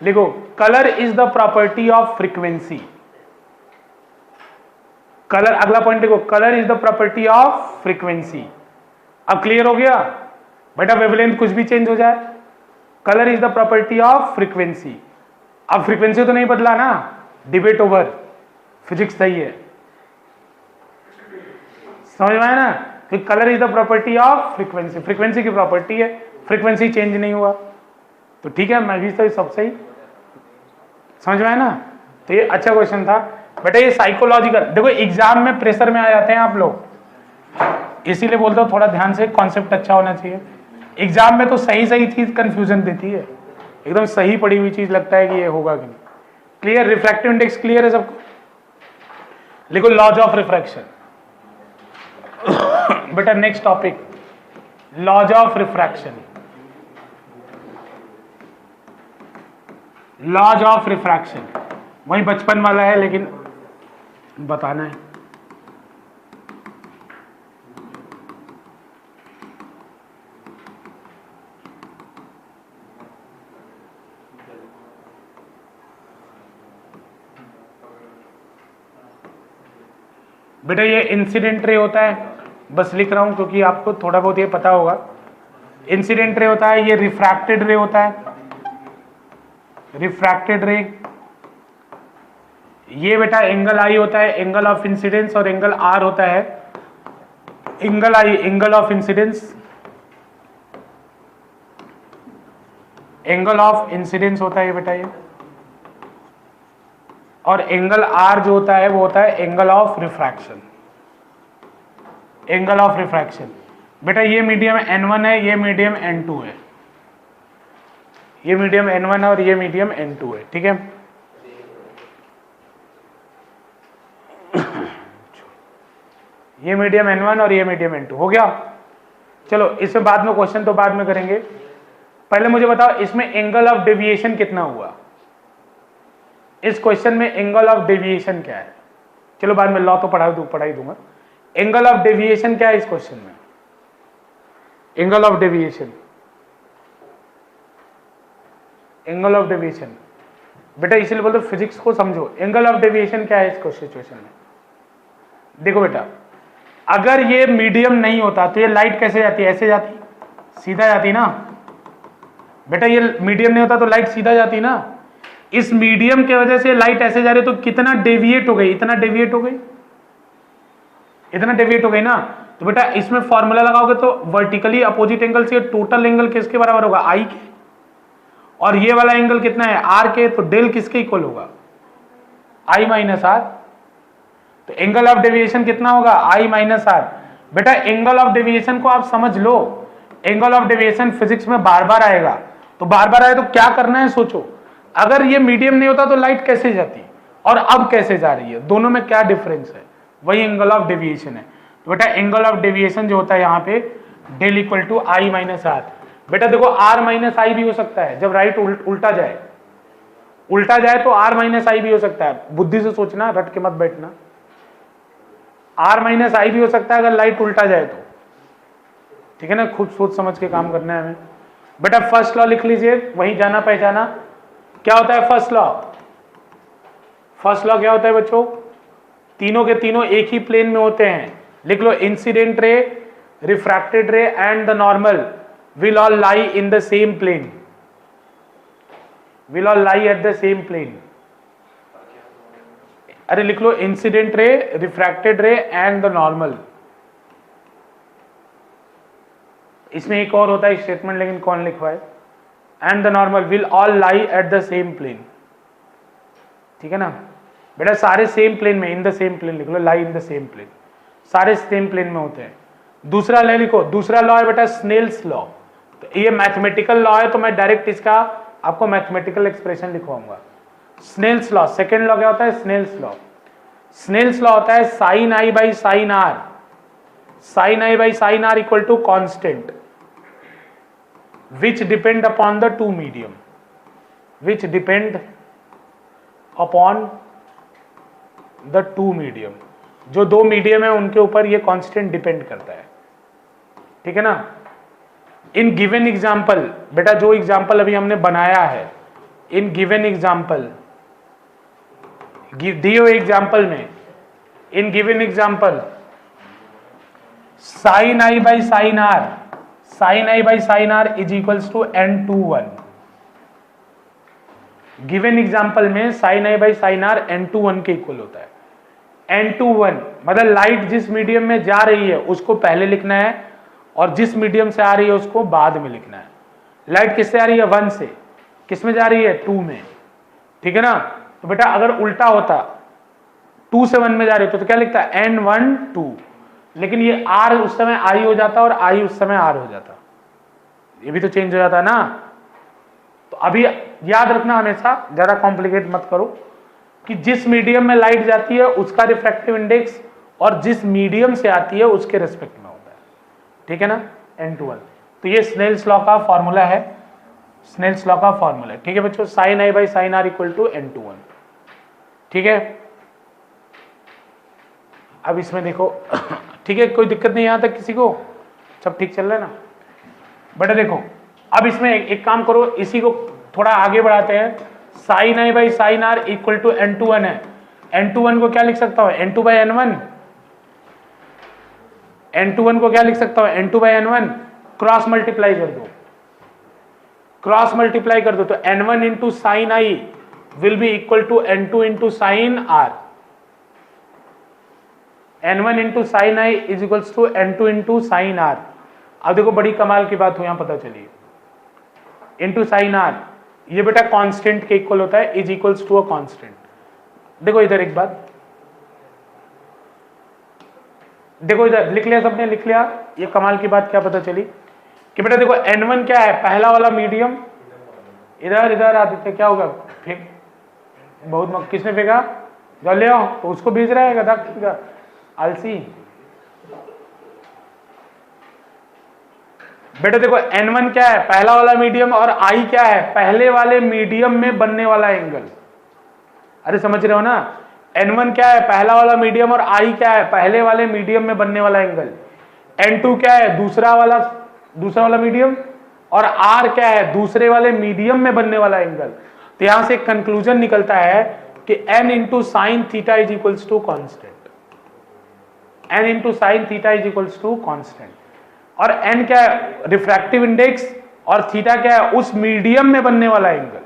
लिखो, colour is the property of frequency. Colour, अगला पॉइंट लिखो, colour is the property of frequency. अब क्लियर हो गया बेटा, वेवलेंथ कुछ भी चेंज हो जाए, colour is the property of frequency. अब फ्रीक्वेंसी तो नहीं बदला ना, डिबेट ओवर, फिजिक्स सही है, समझ में आया ना, कि colour is the property of frequency, frequency की प्रॉपर्टी है, फ्रीक्वेंसी चेंज नहीं हुआ तो ठीक है, मैं भी सही, सब सही, समझ में आया ना। तो ये अच्छा क्वेश्चन था बेटा। ये साइकोलॉजिकल, देखो एग्जाम में प्रेशर में आ जाते हैं आप लोग, इसीलिए बोलता हूँ थोड़ा ध्यान से, कॉन्सेप्ट अच्छा होना चाहिए। एग्जाम में तो सही सही चीज कंफ्यूजन देती है, एकदम सही पड़ी हुई चीज लगता है कि ये होगा कि नहीं। क्लियर? रिफ्रैक्टिव इंडेक्स क्लियर है सबको? लिखो लॉज ऑफ रिफ्रैक्शन। बेटा next topic, laws of refraction. Laws of refraction वही बचपन वाला है लेकिन बताना है। बेटा ये इंसिडेंट रे होता है, बस लिख रहा हूं क्योंकि आपको थोड़ा बहुत ये पता होगा। इंसिडेंट रे होता है, ये रिफ्रैक्टेड रे होता है, रिफ्रैक्टेड रे। ये बेटा एंगल आई होता है, एंगल ऑफ इंसिडेंस, और एंगल आर होता है angle I, angle of incidence. Angle of incidence होता है बेटा ये, और एंगल आर जो होता है वो होता है angle of refraction. Angle of refraction बेटा ये मीडियम n1 है, ये मीडियम n2 है, ये मीडियम n1 है और ये मीडियम n2 है, ठीक है। ये मीडियम n1 और ये मीडियम n2 हो गया। चलो इसमें बाद में क्वेश्चन तो बाद में करेंगे, पहले मुझे बताओ इसमें एंगल ऑफ डेविएशन कितना हुआ। इस क्वेश्चन में एंगल ऑफ डेविएशन क्या है? चलो बाद में लॉ तो पढ़ा ही दूंगा। एंगल ऑफ डेविएशन क्या है इस क्वेश्चन में? Angle of deviation, angle of deviation बेटा इसलिए बोलते फिजिक्स को समझो। एंगल ऑफ डेविएशन क्या है इस सिचुएशन में? देखो बेटा अगर ये मीडियम नहीं होता तो ये लाइट कैसे जाती है? ऐसे जाती, सीधा जाती ना बेटा। ये मीडियम नहीं होता तो लाइट सीधा जाती ना। इस मीडियम की वजह से लाइट ऐसे जा रही है तो कितना डेविएट हो गई? इतना डेविएट हो गई, इतना डेविएट हो गई ना। तो बेटा इसमें फॉर्मूला लगाओगे तो वर्टिकली अपोजिट एंगल से टोटल एंगल किसके बराबर होगा? आई के। और ये वाला एंगल कितना है? आर के। तो डेल किसके इक्वल होगा? आई माइनस आर। तो एंगल ऑफ डेविएशन कितना होगा? आई माइनस आर। बेटा एंगल ऑफ डेविएशन को आप समझ लो, एंगल ऑफ डेविएशन फिजिक्स में बार बार आएगा, तो बार बार आए तो क्या करना है सोचो। अगर ये मीडियम नहीं होता तो लाइट कैसे जाती और अब कैसे जा रही है, दोनों में क्या डिफरेंस है? वही एंगल ऑफ डेविएशन है। तो बेटा एंगल ऑफ डेविएशन जो होता है यहाँ पे del equal to I minus R. बेटा देखो आर माइनस आई भी हो सकता है जब राइट उल्टा जाए, उल्टा जाए तो आर माइनस आई भी हो सकता है। बुद्धि से सोचना, रट के मत बैठना। आर माइनस आई भी हो सकता है अगर लाइट उल्टा जाए तो, ठीक है ना। खुद सोच समझ के काम करना है हमें। बेटा फर्स्ट लॉ लिख लीजिए, वहीं जाना पहचाना। क्या होता है फर्स्ट लॉ? फर्स्ट लॉ क्या होता है बच्चों? तीनों के तीनों एक ही प्लेन में होते हैं। लिख लो, incident ray, refracted ray and the normal will all lie in the same plane, will all lie at the same plane। अरे लिख लो incident ray, refracted ray and the normal. इसमें एक और होता है स्टेटमेंट लेकिन कौन लिखवाए? And the normal will all lie at the same plane, ठीक है ना बेटा। सारे सेम प्लेन में, इन द सेम प्लेन लिख लो, लाई इन द सेम प्लेन, सारे सेम प्लेन में होते हैं। दूसरा लॉ लिखो, दूसरा लॉ है बेटा स्नेल्स लॉ। तो ये मैथमेटिकल लॉ है तो मैं डायरेक्ट इसका आपको मैथमेटिकल एक्सप्रेशन लिखवाऊंगा। स्नेल्स लॉ, सेकेंड लॉ क्या होता है? Snell's law. स्नेल्स लॉ होता है sine I by sine r, sine I by sine r equal to constant which depend upon the two medium, which depend upon the two medium. जो दो मीडियम है उनके ऊपर ये कांस्टेंट डिपेंड करता है, ठीक है ना। इन गिवन एग्जाम्पल, बेटा जो एग्जाम्पल अभी हमने बनाया है, इन गिवन एग्जाम्पल, दिए हुए एग्जाम्पल में, in given example sine I by sine r, sine I by sine are is equals to n21। Given example में sine I by sine r n21 के इक्वल होता है। n21 मतलब लाइट जिस मीडियम में जा रही है उसको पहले लिखना है और जिस मीडियम से आ रही है उसको बाद में लिखना है। लाइट किससे आ रही है? 1 से। किस में जा रही है? 2 में, ठीक है ना। तो बेटा अगर उल्टा होता 2 से 1 में जा रहे हो तो क्या लिखता है n1 2, लेकिन ये r उस समय i हो जाता और i उस समय r हो जाता, ये भी तो चेंज हो जाता ना। तो अभी याद रखना हमेशा, ज्यादा कॉम्प्लिकेट मत करो, कि जिस मीडियम में लाइट जाती है उसका रिफ्रैक्टिव इंडेक्स और जिस मीडियम से आती है उसके रिस्पेक्ट में होता है, ठीक है ना, n2 1। तो ये स्नेल्स लॉ का फॉर्मूला है, स्नेल्स लॉ का फॉर्मूला है, ठीक है बच्चों, sine i by sine r equal to n2 1, ठीक है। अब इसमें देखो ठीक है, कोई दिक्कत नहीं यहां तक किसी को, सब ठीक चल रहा है ना बेटा। देखो अब इसमें एक काम करो, इसी को थोड़ा आगे बढ़ाते हैं, sine i by sine r equal to n2 1 है, n2 1 को क्या लिख सकता हूं n2 बाई n1, n2 1 को क्या लिख सकता हूं n2 by n1, cross multiply कर दो, क्रॉस मल्टीप्लाई कर दो, तो n1 into sine i will be equal to n2 into sine r, n1 into sine i is equals to n2 into sine r। अब देखो बड़ी कमाल की बात हो यहां पता चली, इंटू साइन r ये बेटा कांस्टेंट के इक्वल होता है, is equals to a constant. देखो इधर एक बात, देखो इधर लिख लिया, सबने लिख लिया, ये कमाल की बात क्या पता चली कि बेटा देखो n1 क्या है, पहला वाला मीडियम, इधर इधर आदित्य क्या होगा, फेंक, बहुत किसने फेंका, जो ले आओ, तो उसको भेज रहा है गधा का आलसी। बेटा देखो n1 क्या है, पहला वाला मीडियम, और i क्या है, पहले वाले मीडियम में बनने वाला एंगल। अरे समझ रहे हो ना, n1 क्या है, पहला वाला मीडियम, और i क्या है, पहले वाले मीडियम में बनने वाला एंगल। n2 क्या है, दूसरा वाला मीडियम, और r क्या है, दूसरे वाले मीडियम में बनने वाला एंगल। तो यहां से कंक्लूजन निकलता है कि n into sine theta is equals to constant, n into sine theta is equals to constant. और n क्या है, रिफ्रैक्टिव इंडेक्स, और थीटा क्या है, उस मीडियम में बनने वाला एंगल,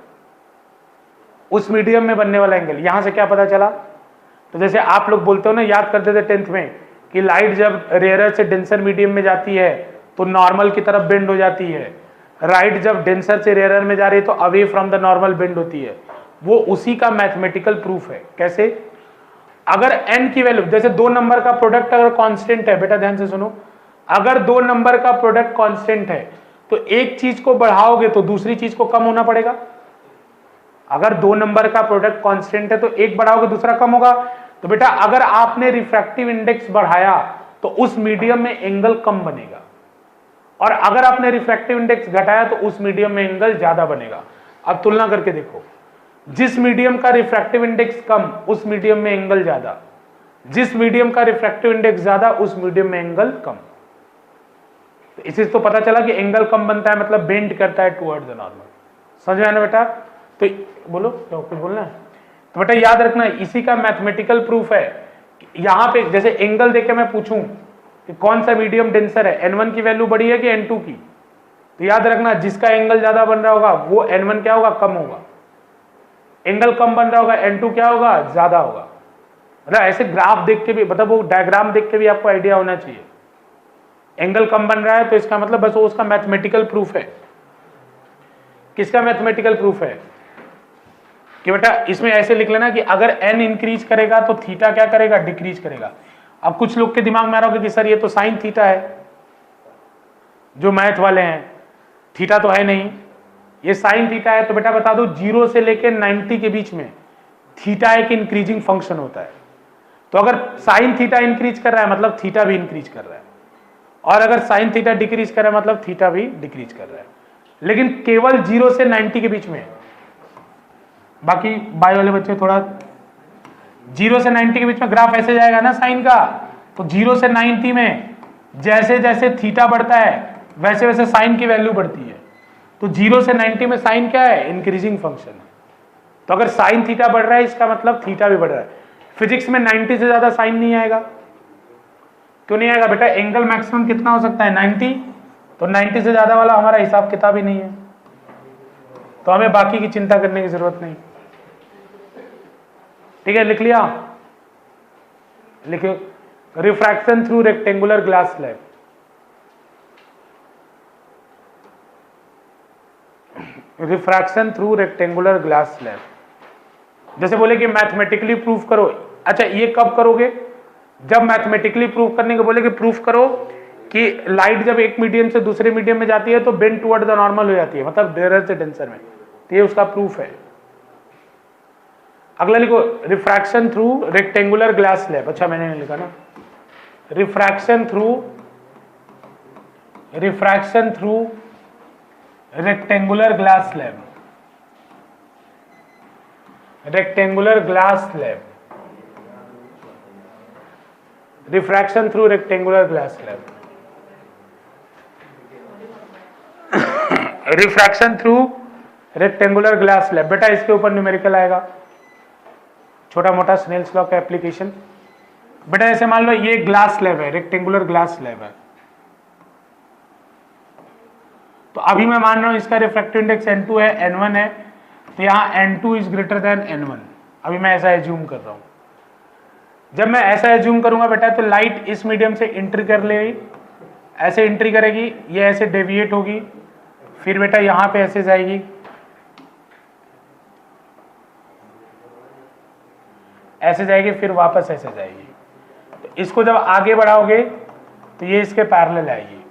उस मीडियम में बनने वाला एंगल। यहां से क्या पता चला, तो जैसे आप लोग बोलते हो ना, याद करते थे 10th में, कि लाइट जब रेयरर से डेंसर मीडियम में जाती है तो नॉर्मल की तरफ बेंड हो जाती है, राइट जब डेंसर से रेयरर में जा रही है तो away from the normal bend होती है। वो उसी का मैथमेटिकल प्रूफ है। कैसे, अगर n की वैल्यू, जैसे 2 नंबर का प्रोडक्ट अगर कांस्टेंट है, बेटा ध्यान से सुनो, अगर 2 नंबर का प्रोडक्ट कांस्टेंट है तो एक चीज को बढ़ाओगे तो दूसरी चीज को कम होना पड़ेगा। अगर 2 नंबर का प्रोडक्ट कांस्टेंट है तो एक बढ़ाओगे दूसरा कम होगा। तो बेटा अगर आपने रिफ्रैक्टिव इंडेक्स बढ़ाया तो उस मीडियम में एंगल कम बनेगा, और अगर आपने रिफ्रैक्टिव इंडेक्स घटाया तो उस मीडियम में एंगल ज्यादा बनेगा। अब तुलना करके देखो, जिस मीडियम का रिफ्रैक्टिव इंडेक्स कम उस मीडियम में एंगल ज्यादा, जिस मीडियम का रिफ्रैक्टिव इंडेक्स ज्यादा उस मीडियम में एंगल कम। तो इसी से तो पता चला कि एंगल कम बनता है मतलब बेंड करता है टुवर्ड द नॉर्मल। समझ में आया ना बेटा? तो बोलो क्या कुछ बोलना है? तो बेटा याद रखना इसी का मैथमेटिकल प्रूफ है। यहां पे जैसे एंगल देके मैं पूछूं कि कौन सा मीडियम डेंसर है, n1 की वैल्यू बड़ी है कि n2 की, तो याद रखना जिसका एंगल ज्यादा बन रहा होगा वो n1 क्या होगा, कम होगा। एंगल कम बन रहा होगा n2 क्या होगा, ज्यादा होगा। मतलब ऐसे ग्राफ देख के भी, मतलब वो डायग्राम देख के भी आपको आइडिया होना चाहिए। एंगल कम बन रहा है तो इसका मतलब बस वो उसका मैथमेटिकल प्रूफ है। किसका मैथमेटिकल प्रूफ है कि बेटा इसमें ऐसे लिख लेना कि अगर n इंक्रीज करेगा तो थीटा क्या करेगा, डिक्रीज करेगा। अब कुछ लोग के दिमाग में आ रहा होगा कि सर ये तो साइन थीटा है, जो मैथ वाले हैं, थीटा तो है नहीं, ये साइन थीटा है। तो बेटा बता दो 0 से लेकर 90 के बीच में थीटा एक इंक्रीजिंग फंक्शन होता है। तो अगर साइन थीटा इंक्रीज कर रहा है मतलब थीटा भी इंक्रीज कर रहा है, और अगर साइन थीटा डिक्रीज कर रहा है मतलब थीटा भी डिक्रीज कर रहा है, लेकिन केवल 0 से 90 के बीच में। बाकी बायो वाले बच्चे थोड़ा 0 से 90 के बीच में ग्राफ ऐसे जाएगा ना साइन का, तो 0 से 90 में जैसे जैसे थीटा बढ़ता है वैसे वैसे साइन की वैल्यू बढ़ती है। तो 0 से 90 में साइन क्या है, इंक्रीजिंग फंक्शन है। तो अगर साइन थीटा बढ़ रहा है इसका मतलब थीटा भी बढ़ रहा है। फिजिक्स में 90 से ज्यादा साइन नहीं आएगा। क्यों नहीं आएगा बेटा? एंगल मैक्सिमम कितना हो सकता है, 90। तो 90 से ज्यादा वाला हमारा हिसाब किताब ही नहीं है, तो हमें बाकी की चिंता करने की जरूरत नहीं। ठीक है, लिख लिया? लिखो, refraction through rectangular glass slab. Refraction through rectangular glass slab. जैसे बोले कि मैथमेटिकली प्रूफ करो, अच्छा ये कब करोगे? जब मैथमेटिकली प्रूफ करने के बोले कि प्रूफ करो कि लाइट जब एक मीडियम से दूसरे मीडियम में जाती है तो बेंड टुवर्ड द नॉर्मल हो जाती है, मतलब डेरर से डेंसर में, तो ये उसका प्रूफ है। अगला लिखो, refraction through rectangular glass slab. अच्छा मैंने नहीं लिखा ना, refraction through rectangular glass slab, rectangular glass slab, refraction through rectangular glass slab, refraction through rectangular glass slab. बेटा इसके ऊपर न्यूमेरिकल आएगा, छोटा मोटा स्नेल्स लॉ का एप्लीकेशन। बेटा ऐसे मान लो ये ग्लास स्लैब है, रेक्टेंगुलर ग्लास स्लैब है, तो अभी मैं मान रहा हूं इसका रिफ्रैक्टिव इंडेक्स n2 है, n1 है, तो यहां n2 is greater then n1। अभी मैं ऐसा एज्यूम कर रहा हूं। जब मैं ऐसा एज्यूम करूंगा बेटा तो लाइट इस मीडियम से एंट्री कर लेगी, ऐसे एंट्री करेगी, ये ऐसे डेविएट होगी, फिर बेटा यहां पे ऐसे जाएगी, ऐसे जाएगी, फिर वापस ऐसे जाएगी। तो इसको जब आगे बढ़ाओगे तो ये इसके पैरेलल आएगी,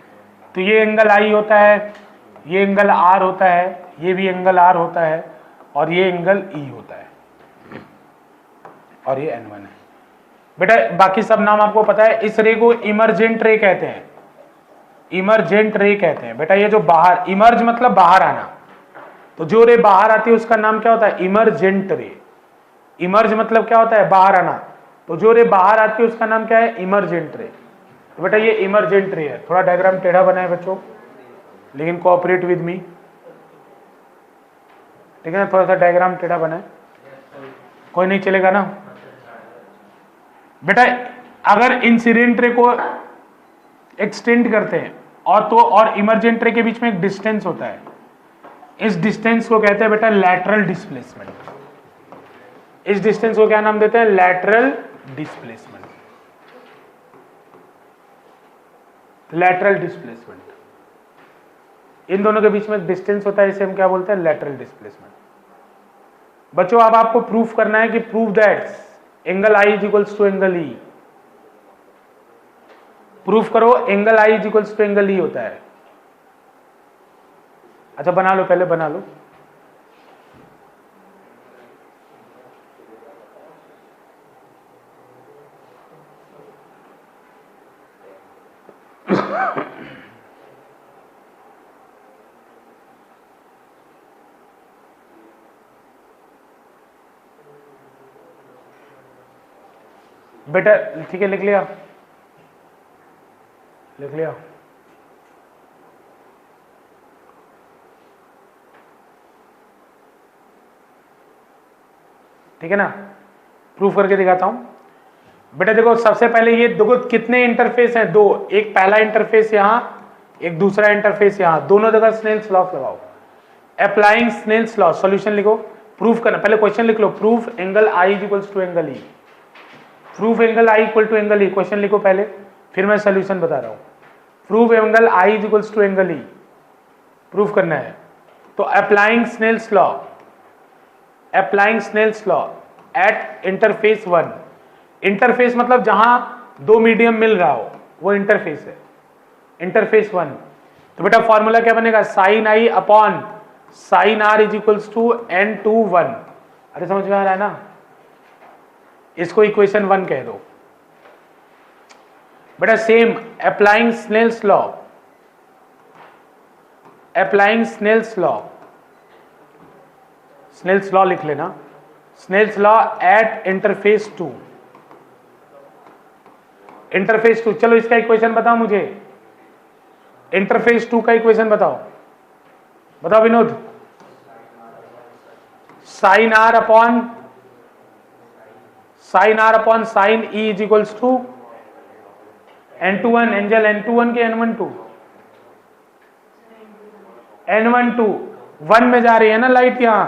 तो ये एंगल आई होता है, ये एंगल आर होता है, ये भी एंगल आर होता है, और ये एंगल ई होता है, और ये n1 है। बेटा बाकी सब नाम आपको पता है। इस रे को इमरजेंट रे कहते हैं, इमरजेंट रे कहते हैं। बेटा ये जो बाहर, इमर्ज मतलब बाहर आना, तो जो रे बाहर आती है उसका नाम क्या होता है? Emergent ray. इमर्ज मतलब क्या होता है? बाहर आना, तो जो रे बाहर आती है उसका नाम क्या है? Emergent ray. तो बेटा ये इमरजेंट रे है। थोड़ा डायग्राम टेढ़ा बना है बच्चों, लेकिन कोऑपरेट विद मी, ठीक है ना? थोड़ा सा डायग्राम टेढ़ा बना है, कोई नहीं चलेगा ना? बेटा अगर इंसिडेंट रे को एक्सटेंड करते हैं और इमरजेंट रे के बीच में एक डिस्टेंस होता है, इस डिस्टेंस को कहते हैं बेटा लैटरल डिस्प्लेसमेंट। इस डिस्टेंस को क्या नाम देते हैं? Lateral displacement. लैटरल डिस्प्लेसमेंट, इन दोनों के बीच में डिस्टेंस होता है, इसे हम क्या बोलते हैं? Lateral displacement. बच्चों अब आपको प्रूफ करना है कि prove that angle I is equals to angle e. Proof करो angle I is equals to angle e होता है। अच्छा बना लो, पहले बना लो। बेटा ठीक है, लिख लिया, लिख लिया। ठीक है ना? प्रूफ करके दिखाता हूं। बेटा देखो सबसे पहले ये देखो कितने इंटरफेस हैं? दो, एक पहला इंटरफेस यहां, एक दूसरा इंटरफेस यहां, दोनों जगह स्नेल्स लॉ लगाओ। अप्लाइंग स्नेल्स लॉ, सॉल्यूशन लिखो। प्रूफ करना, पहले क्वेश्चन लिख लो, proof angle I is equals to angle e. Proof angle I equal to angle e, question लिखो पहले, फिर मैं सॉल्यूशन बता रहा हूं। Proof angle I is equals to angle e, proof करना है। तो applying Snell's law, applying Snell's law at interface 1। Interface मतलब जहां दो मीडियम मिल रहा हो, वो इंटरफेस है, इंटरफेस 1। तो बेटा फॉर्मूला क्या बनेगा? Sine I upon sine are is equals to n2 1। अरे समझ में आ रहा है ना? इसको इक्वेशन 1 कह दो। बेटा same applying Snell's law, applying Snell's law, Snell's law लिख लेना, Snell's law at interface 2। Interface 2, चलो इसका इक्वेशन बताओ मुझे, इंटरफेस 2 का इक्वेशन बताओ, बताओ Vinod. Sine are upon sine E is equals to n21, angle n21 के n12, n12 1 में जा रही है ना लाइट यहां,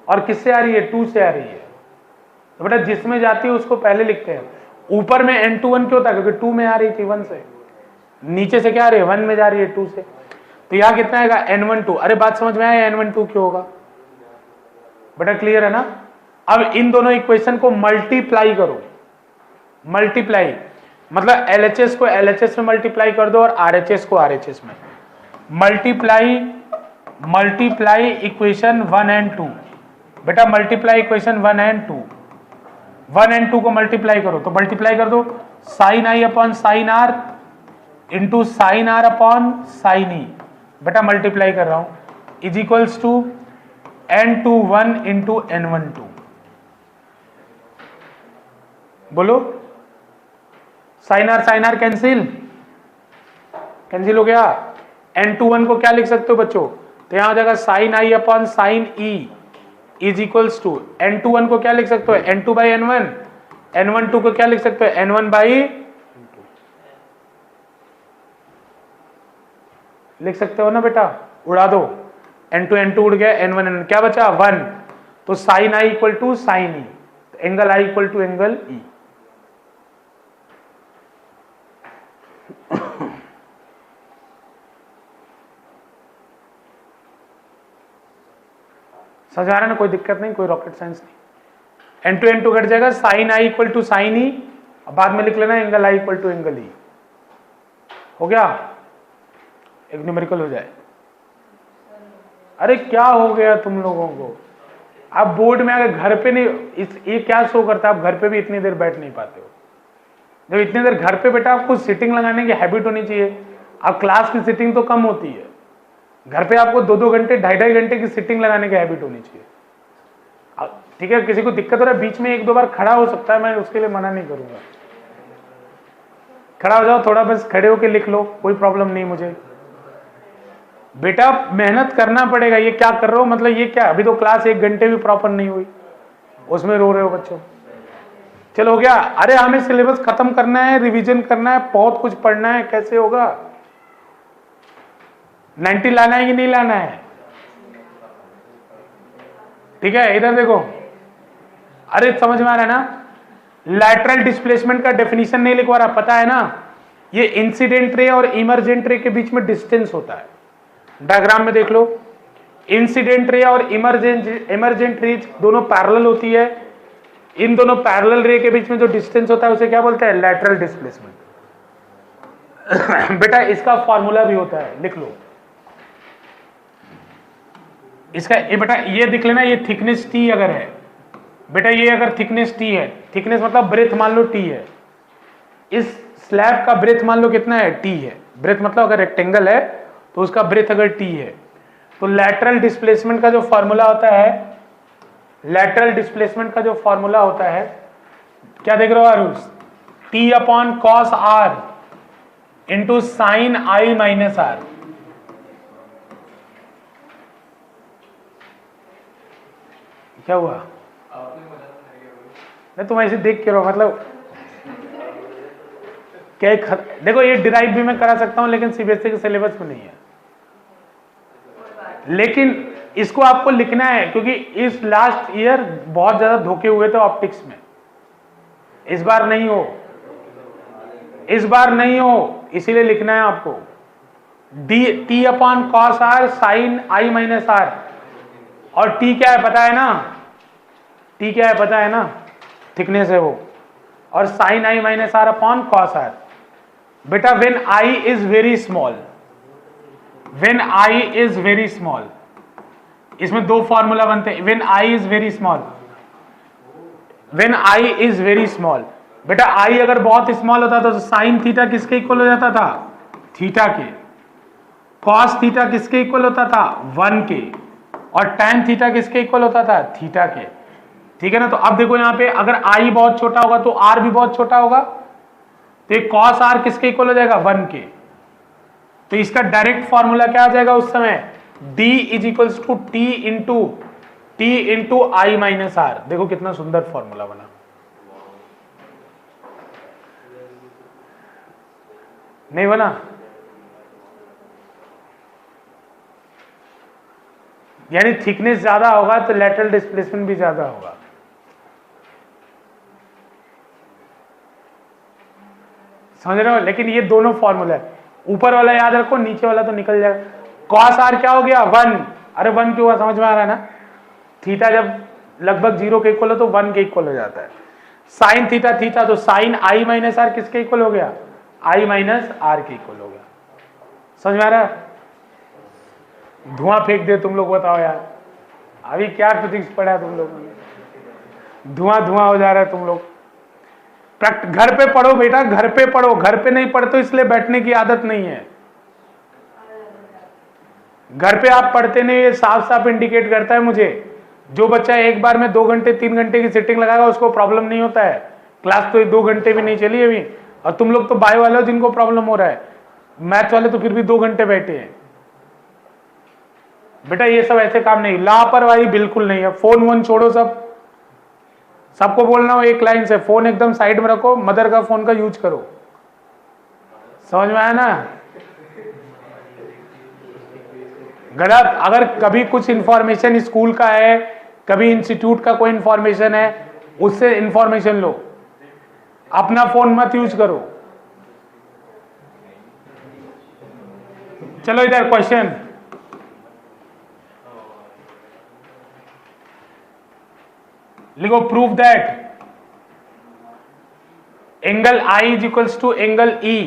और किससे आ रही है? 2 से आ रही है। तो बेटा जिसमें जाती है उसको पहले लिखते हैं। ऊपर में n21 क्यों था? क्योंकि 2 में आ रही थी 1 से। नीचे से क्या आ रही है? 1 में जा रही है 2 से। तो यहां कितना आएगा? n12। अरे बात समझ में आया n12 क्यों होगा? बेटा क्लियर है ना? अब इन दोनों इक्वेशन को मल्टीप्लाई करो, मल्टीप्लाई मतलब LHS को LHS में मल्टीप्लाई कर दो और RHS को RHS में मल्टीप्लाई इक्वेशन 1 एंड 2। बेटा मल्टीप्लाई इक्वेशन 1 एंड 2, 1 एंड 2 को मल्टीप्लाई करो, तो मल्टीप्लाई कर दो sine I upon sine r into sine are upon sine e. बेटा मल्टीप्लाई कर रहा हूं, is equals to n21 into n12। बोलो साइन आर कैंसिल हो गया। n21 को क्या लिख सकते हो बच्चों, तो यहां हो जाएगा sine I upon sine E is equals to n21 को क्या लिख सकते हो n2 बाई n1, n12 को क्या लिख सकते हो n1 बाई लिख सकते हो ना बेटा, उड़ा दो, n2 उड़ गया, n1 n1 क्या बचा 1, तो sine I equal to sine E, angle I equal to angle E. समझ आ रहा है ना, कोई दिक्कत नहीं, कोई रॉकेट साइंस नहीं। n2 कट जाएगा, sine I equal to sine e, बाद में लिख लेना angle I equal to angle e. हो गया, एक न्यूमेरिकल हो जाए। अरे क्या हो गया तुम लोगों को, आप बोर्ड में अगर घर पे नहीं ये क्या शो करता है, आप घर पे भी इतनी देर बैठ नहीं पाते हो। जब इतनी देर घर पे बेटा आपको सिटिंग लगाने की हैबिट होनी चाहिए। अब क्लास की सिटिंग तो कम होती है, घर पे आपको 2-2 घंटे 2.5 घंटे की सिटिंग लगाने की हैबिट होनी चाहिए। ठीक है, किसी को दिक्कत हो रहा है बीच में 1-2 बार खड़ा हो सकता है, मैं उसके लिए मना नहीं करूंगा। खड़ा हो जाओ थोड़ा, बस खड़े होके लिख लो, कोई प्रॉब्लम नहीं मुझे। बेटा मेहनत करना पड़ेगा। ये क्या कर रहे हो, मतलब ये क्या, अभी तो क्लास 1 घंटे भी प्रॉपर नहीं हुई, उसमें रो रहे हो बच्चों। चलो हो गया। अरे हमें सिलेबस खत्म करना है, रिवीजन करना है, बहुत कुछ पढ़ना है, कैसे होगा। 90 लाना है कि नहीं लाना है, ठीक है। इधर देखो, अरे समझ में आ रहा है ना, लैटरल डिस्प्लेसमेंट का डेफिनेशन नहीं लिखवा रहा, पता है ना, ये इंसिडेंट रे और इमरजेंट रे के बीच में डिस्टेंस होता है। डायग्राम में देख लो, इंसिडेंट रे और इमरजेंट रे दोनों पैरेलल होती है। इन दोनों पैरेलल रे के बीच में जो डिस्टेंस होता है उसे क्या बोलते हैं, लैटरल डिस्प्लेसमेंट। बेटा इसका फॉर्मूला भी होता है, लिख लो इसका। ये बेटा ये दिख लेना, ये थिकनेस टी अगर है, बेटा ये अगर थिकनेस टी है, थिकनेस मतलब ब्रेथ मान लो टी है, इस स्लैब का ब्रेथ मान लो कितना है, टी है। ब्रेथ मतलब अगर रेक्टेंगल है तो उसका ब्रेथ अगर टी है, तो लैटरल डिस्प्लेसमेंट का जो फॉर्मूला होता है, लैटरल डिस्प्लेसमेंट का जो फॉर्मूला होता है, क्या देख रहे हो Aarush, T upon cos R into sine आई माइनस आर। क्या हुआ, नहीं तुम ऐसे देख के रहो, मतलब क्या देखो, ये डिराइव भी मैं करा सकता हूं लेकिन सीबीएसई के सिलेबस में नहीं है। लेकिन इसको आपको लिखना है क्योंकि इस लास्ट ईयर बहुत ज्यादा धोखे हुए थे ऑप्टिक्स में, इस बार नहीं हो, इस बार नहीं हो, इसीलिए लिखना है आपको D T upon cos R sine आई माइनस आर। और टी क्या है पता है ना, टी क्या है पता है ना, थिकनेस है वो, और साइन आई minus r upon cos r. बेटा when i is very small, when i is very small, इसमें दो फॉर्मूला बनते हैं। When i is very small, when i is very small, बेटा आई अगर बहुत स्मॉल होता था तो साइन थीटा किसके इक्वल हो जाता था, थीटा के। कॉस थीटा किसके इक्वल होता था, 1 के। और टैन थीटा किसके इक्वल होता था, थीटा के। ठीक है ना। तो अब देखो यहाँ पे अगर आई बहुत छोटा होगा तो आर भी बहुत छोटा होगा, तो ये कॉस आर किसके इक्वल हो जाएगा, 1 के। तो इसका डायरेक्ट फॉर्मूला क्या आ जाएगा उस समय, d is equals to T into I minus R. देखो कितना सुंदर फॉर्मूला बना। नहीं बना, यानी थिकनेस ज्यादा होगा तो लैटरल डिस्प्लेसमेंट भी ज्यादा होगा। समझ रहे हो। लेकिन ये दोनों फॉर्मूला है, ऊपर वाला याद रखो, नीचे वाला तो निकल जाएगा। कॉस आर क्या हो गया, 1। अरे 1 क्यों हुआ, समझ में आ रहा है ना। थीटा जब लगभग 0 के इक्वल हो तो 1 के इक्वल हो जाता है। साइन थीटा थीटा, तो साइन आई माइनस आर किसके इक्वल हो गया? आई माइनस आर के इक्वल हो गया। समझ में आ रहा है? धुआं फेंक दे तुम लोग, बताओ यार अभी क्या फिजिक्स पढ़ा है तुम लोगों ने? धुआं धुआं हो जा रहा है तुम लोग। घर पे पढ़ो बेटा, घर पे पढ़ो। घर पे नहीं पढ़ते इसलिए बैठने की आदत नहीं है। घर पे आप पढ़ते नहीं, ये साफ साफ इंडिकेट करता है मुझे। जो बच्चा एक बार में 2 घंटे 3 घंटे की सिटिंग लगाएगा उसको प्रॉब्लम नहीं होता है। क्लास तो 2 घंटे भी नहीं चली अभी, और तुम लोग तो बायो वाले हो जिनको प्रॉब्लम हो रहा है, मैथ वाले तो फिर भी 2 घंटे बैठे हैं। बेटा ये सब ऐसे काम नहीं, लापरवाही बिल्कुल नहीं है। फोन वोन छोड़ो, सबको बोलना हो एक लाइन से, फोन एकदम साइड में रखो, मदर का फोन का यूज करो। समझ में आया ना? गलत, अगर कभी कुछ इंफॉर्मेशन स्कूल का है, कभी इंस्टीट्यूट का कोई इंफॉर्मेशन है, उससे इंफॉर्मेशन लो, अपना फोन मत यूज करो। चलो इधर क्वेश्चन, लिखो prove that angle I is equals to angle E.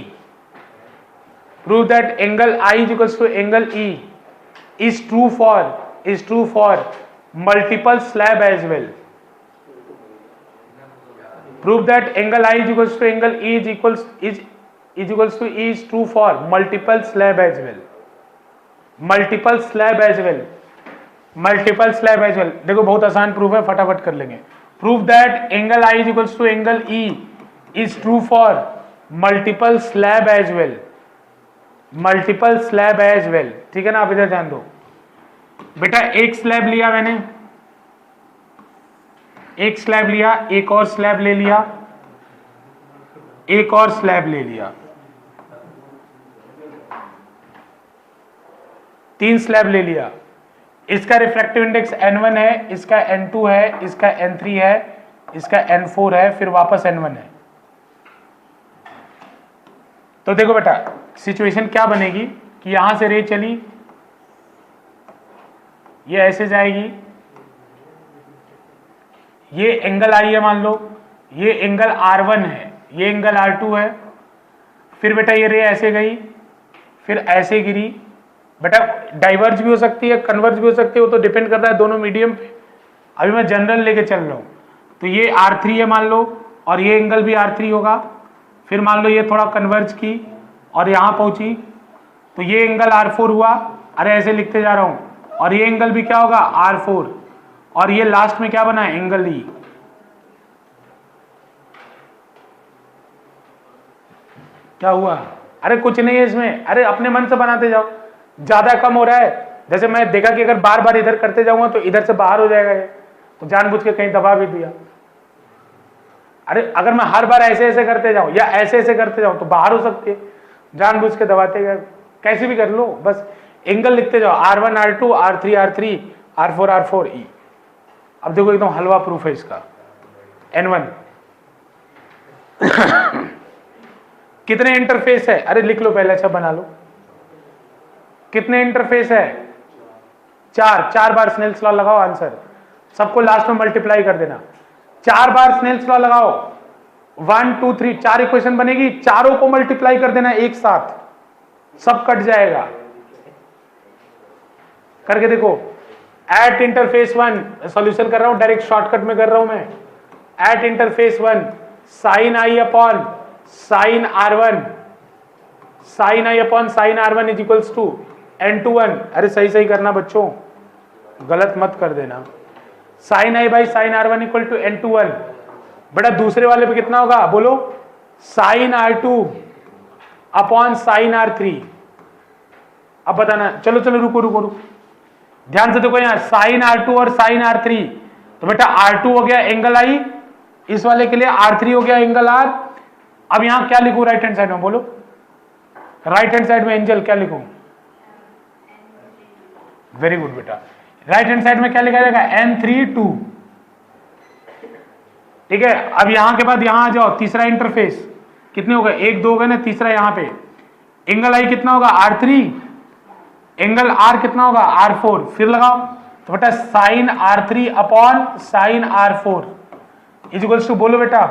Prove that angle I is equals to angle E is true for multiple slab as well. Prove that angle I is equals to angle E is equals to E is true for multiple slab as well. Multiple slab as well. देखो बहुत आसान प्रूफ है, फटाफट कर लेंगे। Prove that angle I is equals to angle E is true for multiple slab as well. Multiple slab as well, ठीक है ना? आप इधर ध्यान दो बेटा, एक स्लैब लिया मैंने, एक स्लैब लिया, एक और स्लैब ले लिया, एक और स्लैब ले लिया, 3 स्लैब ले लिया। इसका रिफ्रैक्टिव इंडेक्स n1 है, इसका n2 है, इसका n3 है, इसका n4 है, फिर वापस n1 है। तो देखो बेटा सिचुएशन क्या बनेगी कि यहां से रे चली, ये ऐसे जाएगी, ये एंगल आई है मान लो, ये एंगल R1 है, ये एंगल R2 है। फिर बेटा ये रे ऐसे गई, फिर ऐसे गिरी। बेटा डाइवर्ज भी हो सकती है, कन्वर्ज भी हो सकती है, वो तो डिपेंड करता है दोनों मीडियम पे। अभी मैं जनरल लेके चल रहा हूं, तो ये R3 है मान लो, और ये एंगल भी R3 होगा। फिर मान लो ये थोड़ा कन्वर्ज की और यहां पहुंची, तो ये एंगल R4 हुआ। अरे ऐसे लिखते जा रहा हूं, और ये एंगल भी क्या होगा? R4, और ये लास्ट में क्या बना? Angle E। क्या हुआ? अरे कुछ नहीं है इसमें, अरे अपने मन से बनाते जाओ। ज्यादा कम हो रहा है, जैसे मैं देखा कि अगर बार बार इधर करते जाऊंगा तो इधर से बाहर हो जाएगा ये, तो जानबूझ के कहीं दबा भी दिया। अरे अगर मैं हर बार ऐसे ऐसे करते जाऊं या ऐसे ऐसे करते जाऊं तो बाहर हो सकती है, जानबूझ के दबाते गए, कैसे भी कर लो, बस एंगल लिखते जाओ, R1 R2 R3 R3 R4 R4 E। अब देखो एकदम हलवा प्रूफ है इसका। N1 कितने इंटरफेस है? अरे लिख लो पहले, अच्छा बना लो। कितने इंटरफेस है? 4 बार स्नेल्स लॉ लगाओ, आंसर सबको लास्ट में मल्टीप्लाई कर देना। 4 बार स्नेल्स लॉ लगाओ, 1 2 3 4 इक्वेशन बनेगी, चारों को मल्टीप्लाई कर देना एक साथ, सब कट जाएगा। करके देखो, एट इंटरफेस 1 सॉल्यूशन कर रहा हूं, डायरेक्ट शॉर्टकट में कर रहा हूं मैं। At interface 1 sine I upon sine R1, sine I upon sine R1 is equals to N21। अरे सही सही करना बच्चों, गलत मत कर देना। Sine I by sine R1 equal to N21। बेटा दूसरे वाले पे कितना होगा बोलो? Sine R2 upon sine R3। अब बताना, चलो चलो रुको रुको रुको, ध्यान से देखो यहाँ साइन R2 और साइन R3। तो बेटा R2 हो गया एंगल I, इस वाले के लिए R3 हो गया एंगल R। अब यहां क्या लिखूं राइट हैंड साइड में? बोलो राइट हैंड साइड में एंजल क्या लिखूं? वेरी गुड बेटा, राइट हैंड साइड में क्या लिखा जाएगा? N32। ठीक है, अब यहां के बाद यहां आ जाओ, तीसरा इंटरफेस कितने हो गए? 1 2 हो गए ना, तीसरा यहां पे एंगल I कितना होगा? R3, एंगल R कितना होगा? R4। फिर लगाओ, तो बेटा sine R3 upon sine R4 is equals to, बोलो बेटा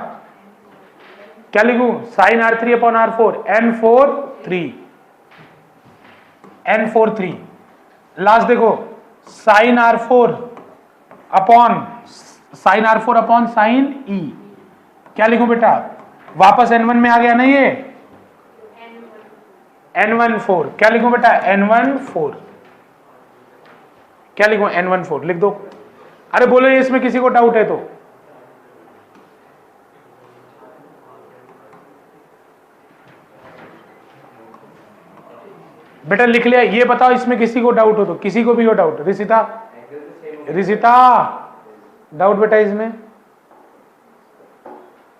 क्या लिखूं, sine R3 upon R4 N4 last देखो sine R4 upon sine E, क्या लिखूं बेटा, वापस N1 में आ गया ना ये, N14, क्या लिखूं बेटा N14, क्या लिखूं N14 लिख दो। अरे बोलो ये इसमें किसी को डाउट है तो, बेटा लिख लिया, ये बताओ इसमें किसी को डाउट हो तो, किसी को भी हो डाउट, रिसिता डाउट बेटा इसमें,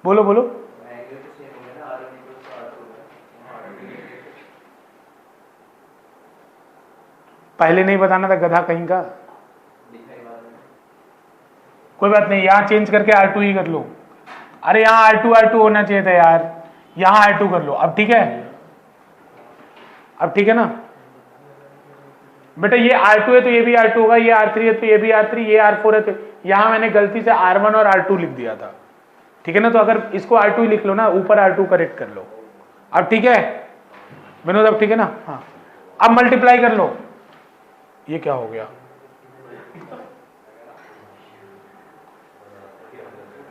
बोलो बोलो। पहले नहीं बताना था गधा कहीं का, कोई बात नहीं, यहां चेंज करके R2 ही कर लो। अरे यहां R2 होना चाहिए था यार, यहां R2 कर लो। अब ठीक है, अब ठीक है ना बेटा, ये R2 है तो ये भी R2 होगा, ये R3 है तो ये भी R3, ये R4 है तो, यहां मैंने गलती से R1 और R2 लिख दिया था, ठीक है ना, तो अगर इसको R2 ही लिख लो ना, ऊपर R2 करेक्ट कर लो। अब ठीक है विनोद, अब ठीक है ना, हाँ अब मल्टीप्लाई कर लो, ये क्या हो गया,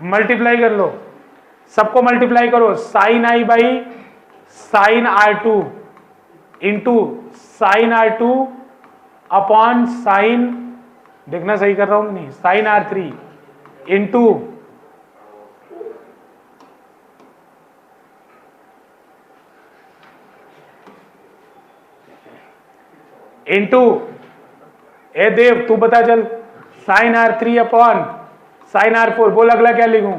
मल्टीप्लाई कर लो, सबको मल्टीप्लाई करो, sine I by sine R2 into sine R2 upon sine, देखना सही कर रहा हूं कि नहीं, साइन R3 इंटू ए देव तू बता चल, sign R3 upon sine R4, बोल अगला क्या लिखूं,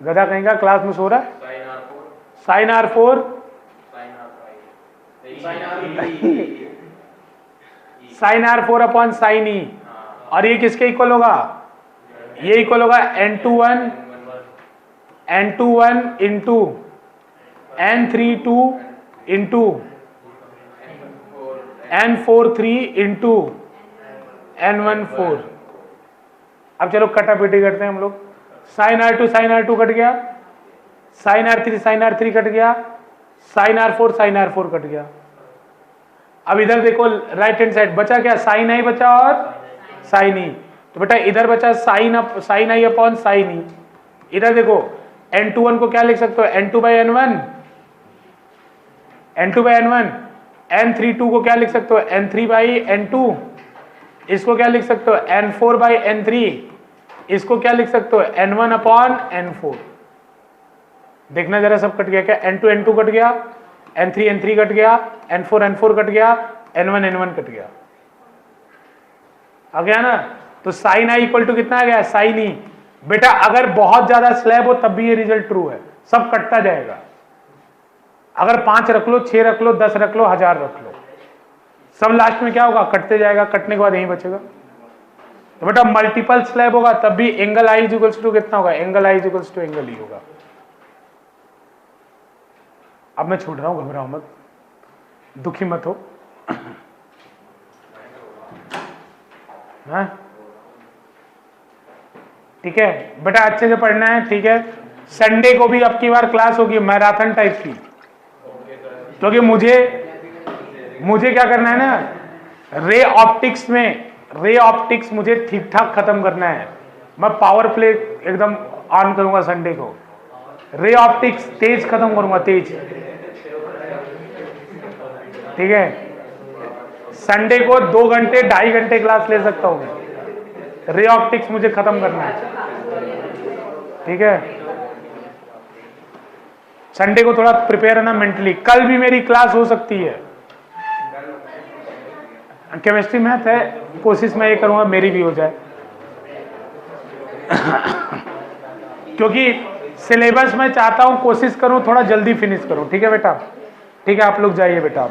गधा कहेगा क्लास में सो रहा है, sine R4 sine R4 upon sine E, और ये किसके इक्वल होगा, ये इक्वल होगा N21 into N32 into N43 into N14। अब चलो कटापीटी करते हैं हम लोग, साइन R2 कट गया, साइन R3 कट गया, साइन R4 कट गया। अब इधर देखो राइट हैंड साइड बचा क्या, साइन I बचा और साइन E, तो बेटा इधर बचा sine I upon sine E। इधर देखो N21 को क्या लिख सकते हो, N2 बाई N1, N32 को क्या लिख सकते हो, N3 बाई N2, इसको क्या लिख सकते हो N4 बाई N3, इसको क्या लिख सकते हो N1 अपॉन N4। देखना जरा सब कट गया क्या, N2 कट गया, N3 कट गया, N4 कट गया, N1 कट गया, आ गया ना। तो साइन I इक्वल टू कितना आ गया, साइन E। बेटा अगर बहुत ज्यादा स्लैब हो तब भी ये रिजल्ट ट्रू है, सब कटता जाएगा, अगर 5 रख लो, 6 रख लो, 10 रख लो, 1000 रख लो, सब लास्ट में क्या होगा, कटते जाएगा, कटने के बाद यही बचेगा। तो बेटा मल्टीपल स्लैब होगा तब भी angle I is equals to कितना होगा, angle I is equals to angle E होगा। अब मैं छोड़ रहा हूं, घबराओ मत, दुखी मत हो, हाँ ठीक है बेटा, अच्छे से पढ़ना है, ठीक है। संडे को भी अब की बार क्लास होगी मैराथन टाइप की, क्योंकि मुझे क्या करना है ना, रे ऑप्टिक्स मुझे ठीक ठाक खत्म करना है। मैं पावर प्ले एकदम ऑन करूंगा संडे को, रे ऑप्टिक्स तेज खत्म करूंगा, तेज, ठीक है। संडे को 2 घंटे 2.5 घंटे क्लास ले सकता हूं मैं, रे ऑप्टिक्स मुझे खत्म करना है, ठीक है। संडे को थोड़ा प्रिपेयर है ना मेंटली, कल भी मेरी क्लास हो सकती है, केमिस्ट्री मैथ है, कोशिश मैं ये करूंगा मेरी भी हो जाए, क्योंकि सिलेबस मैं चाहता हूं कोशिश करूं थोड़ा जल्दी फिनिश करूं, ठीक है बेटा, ठीक है। आप लोग जाइए बेटा।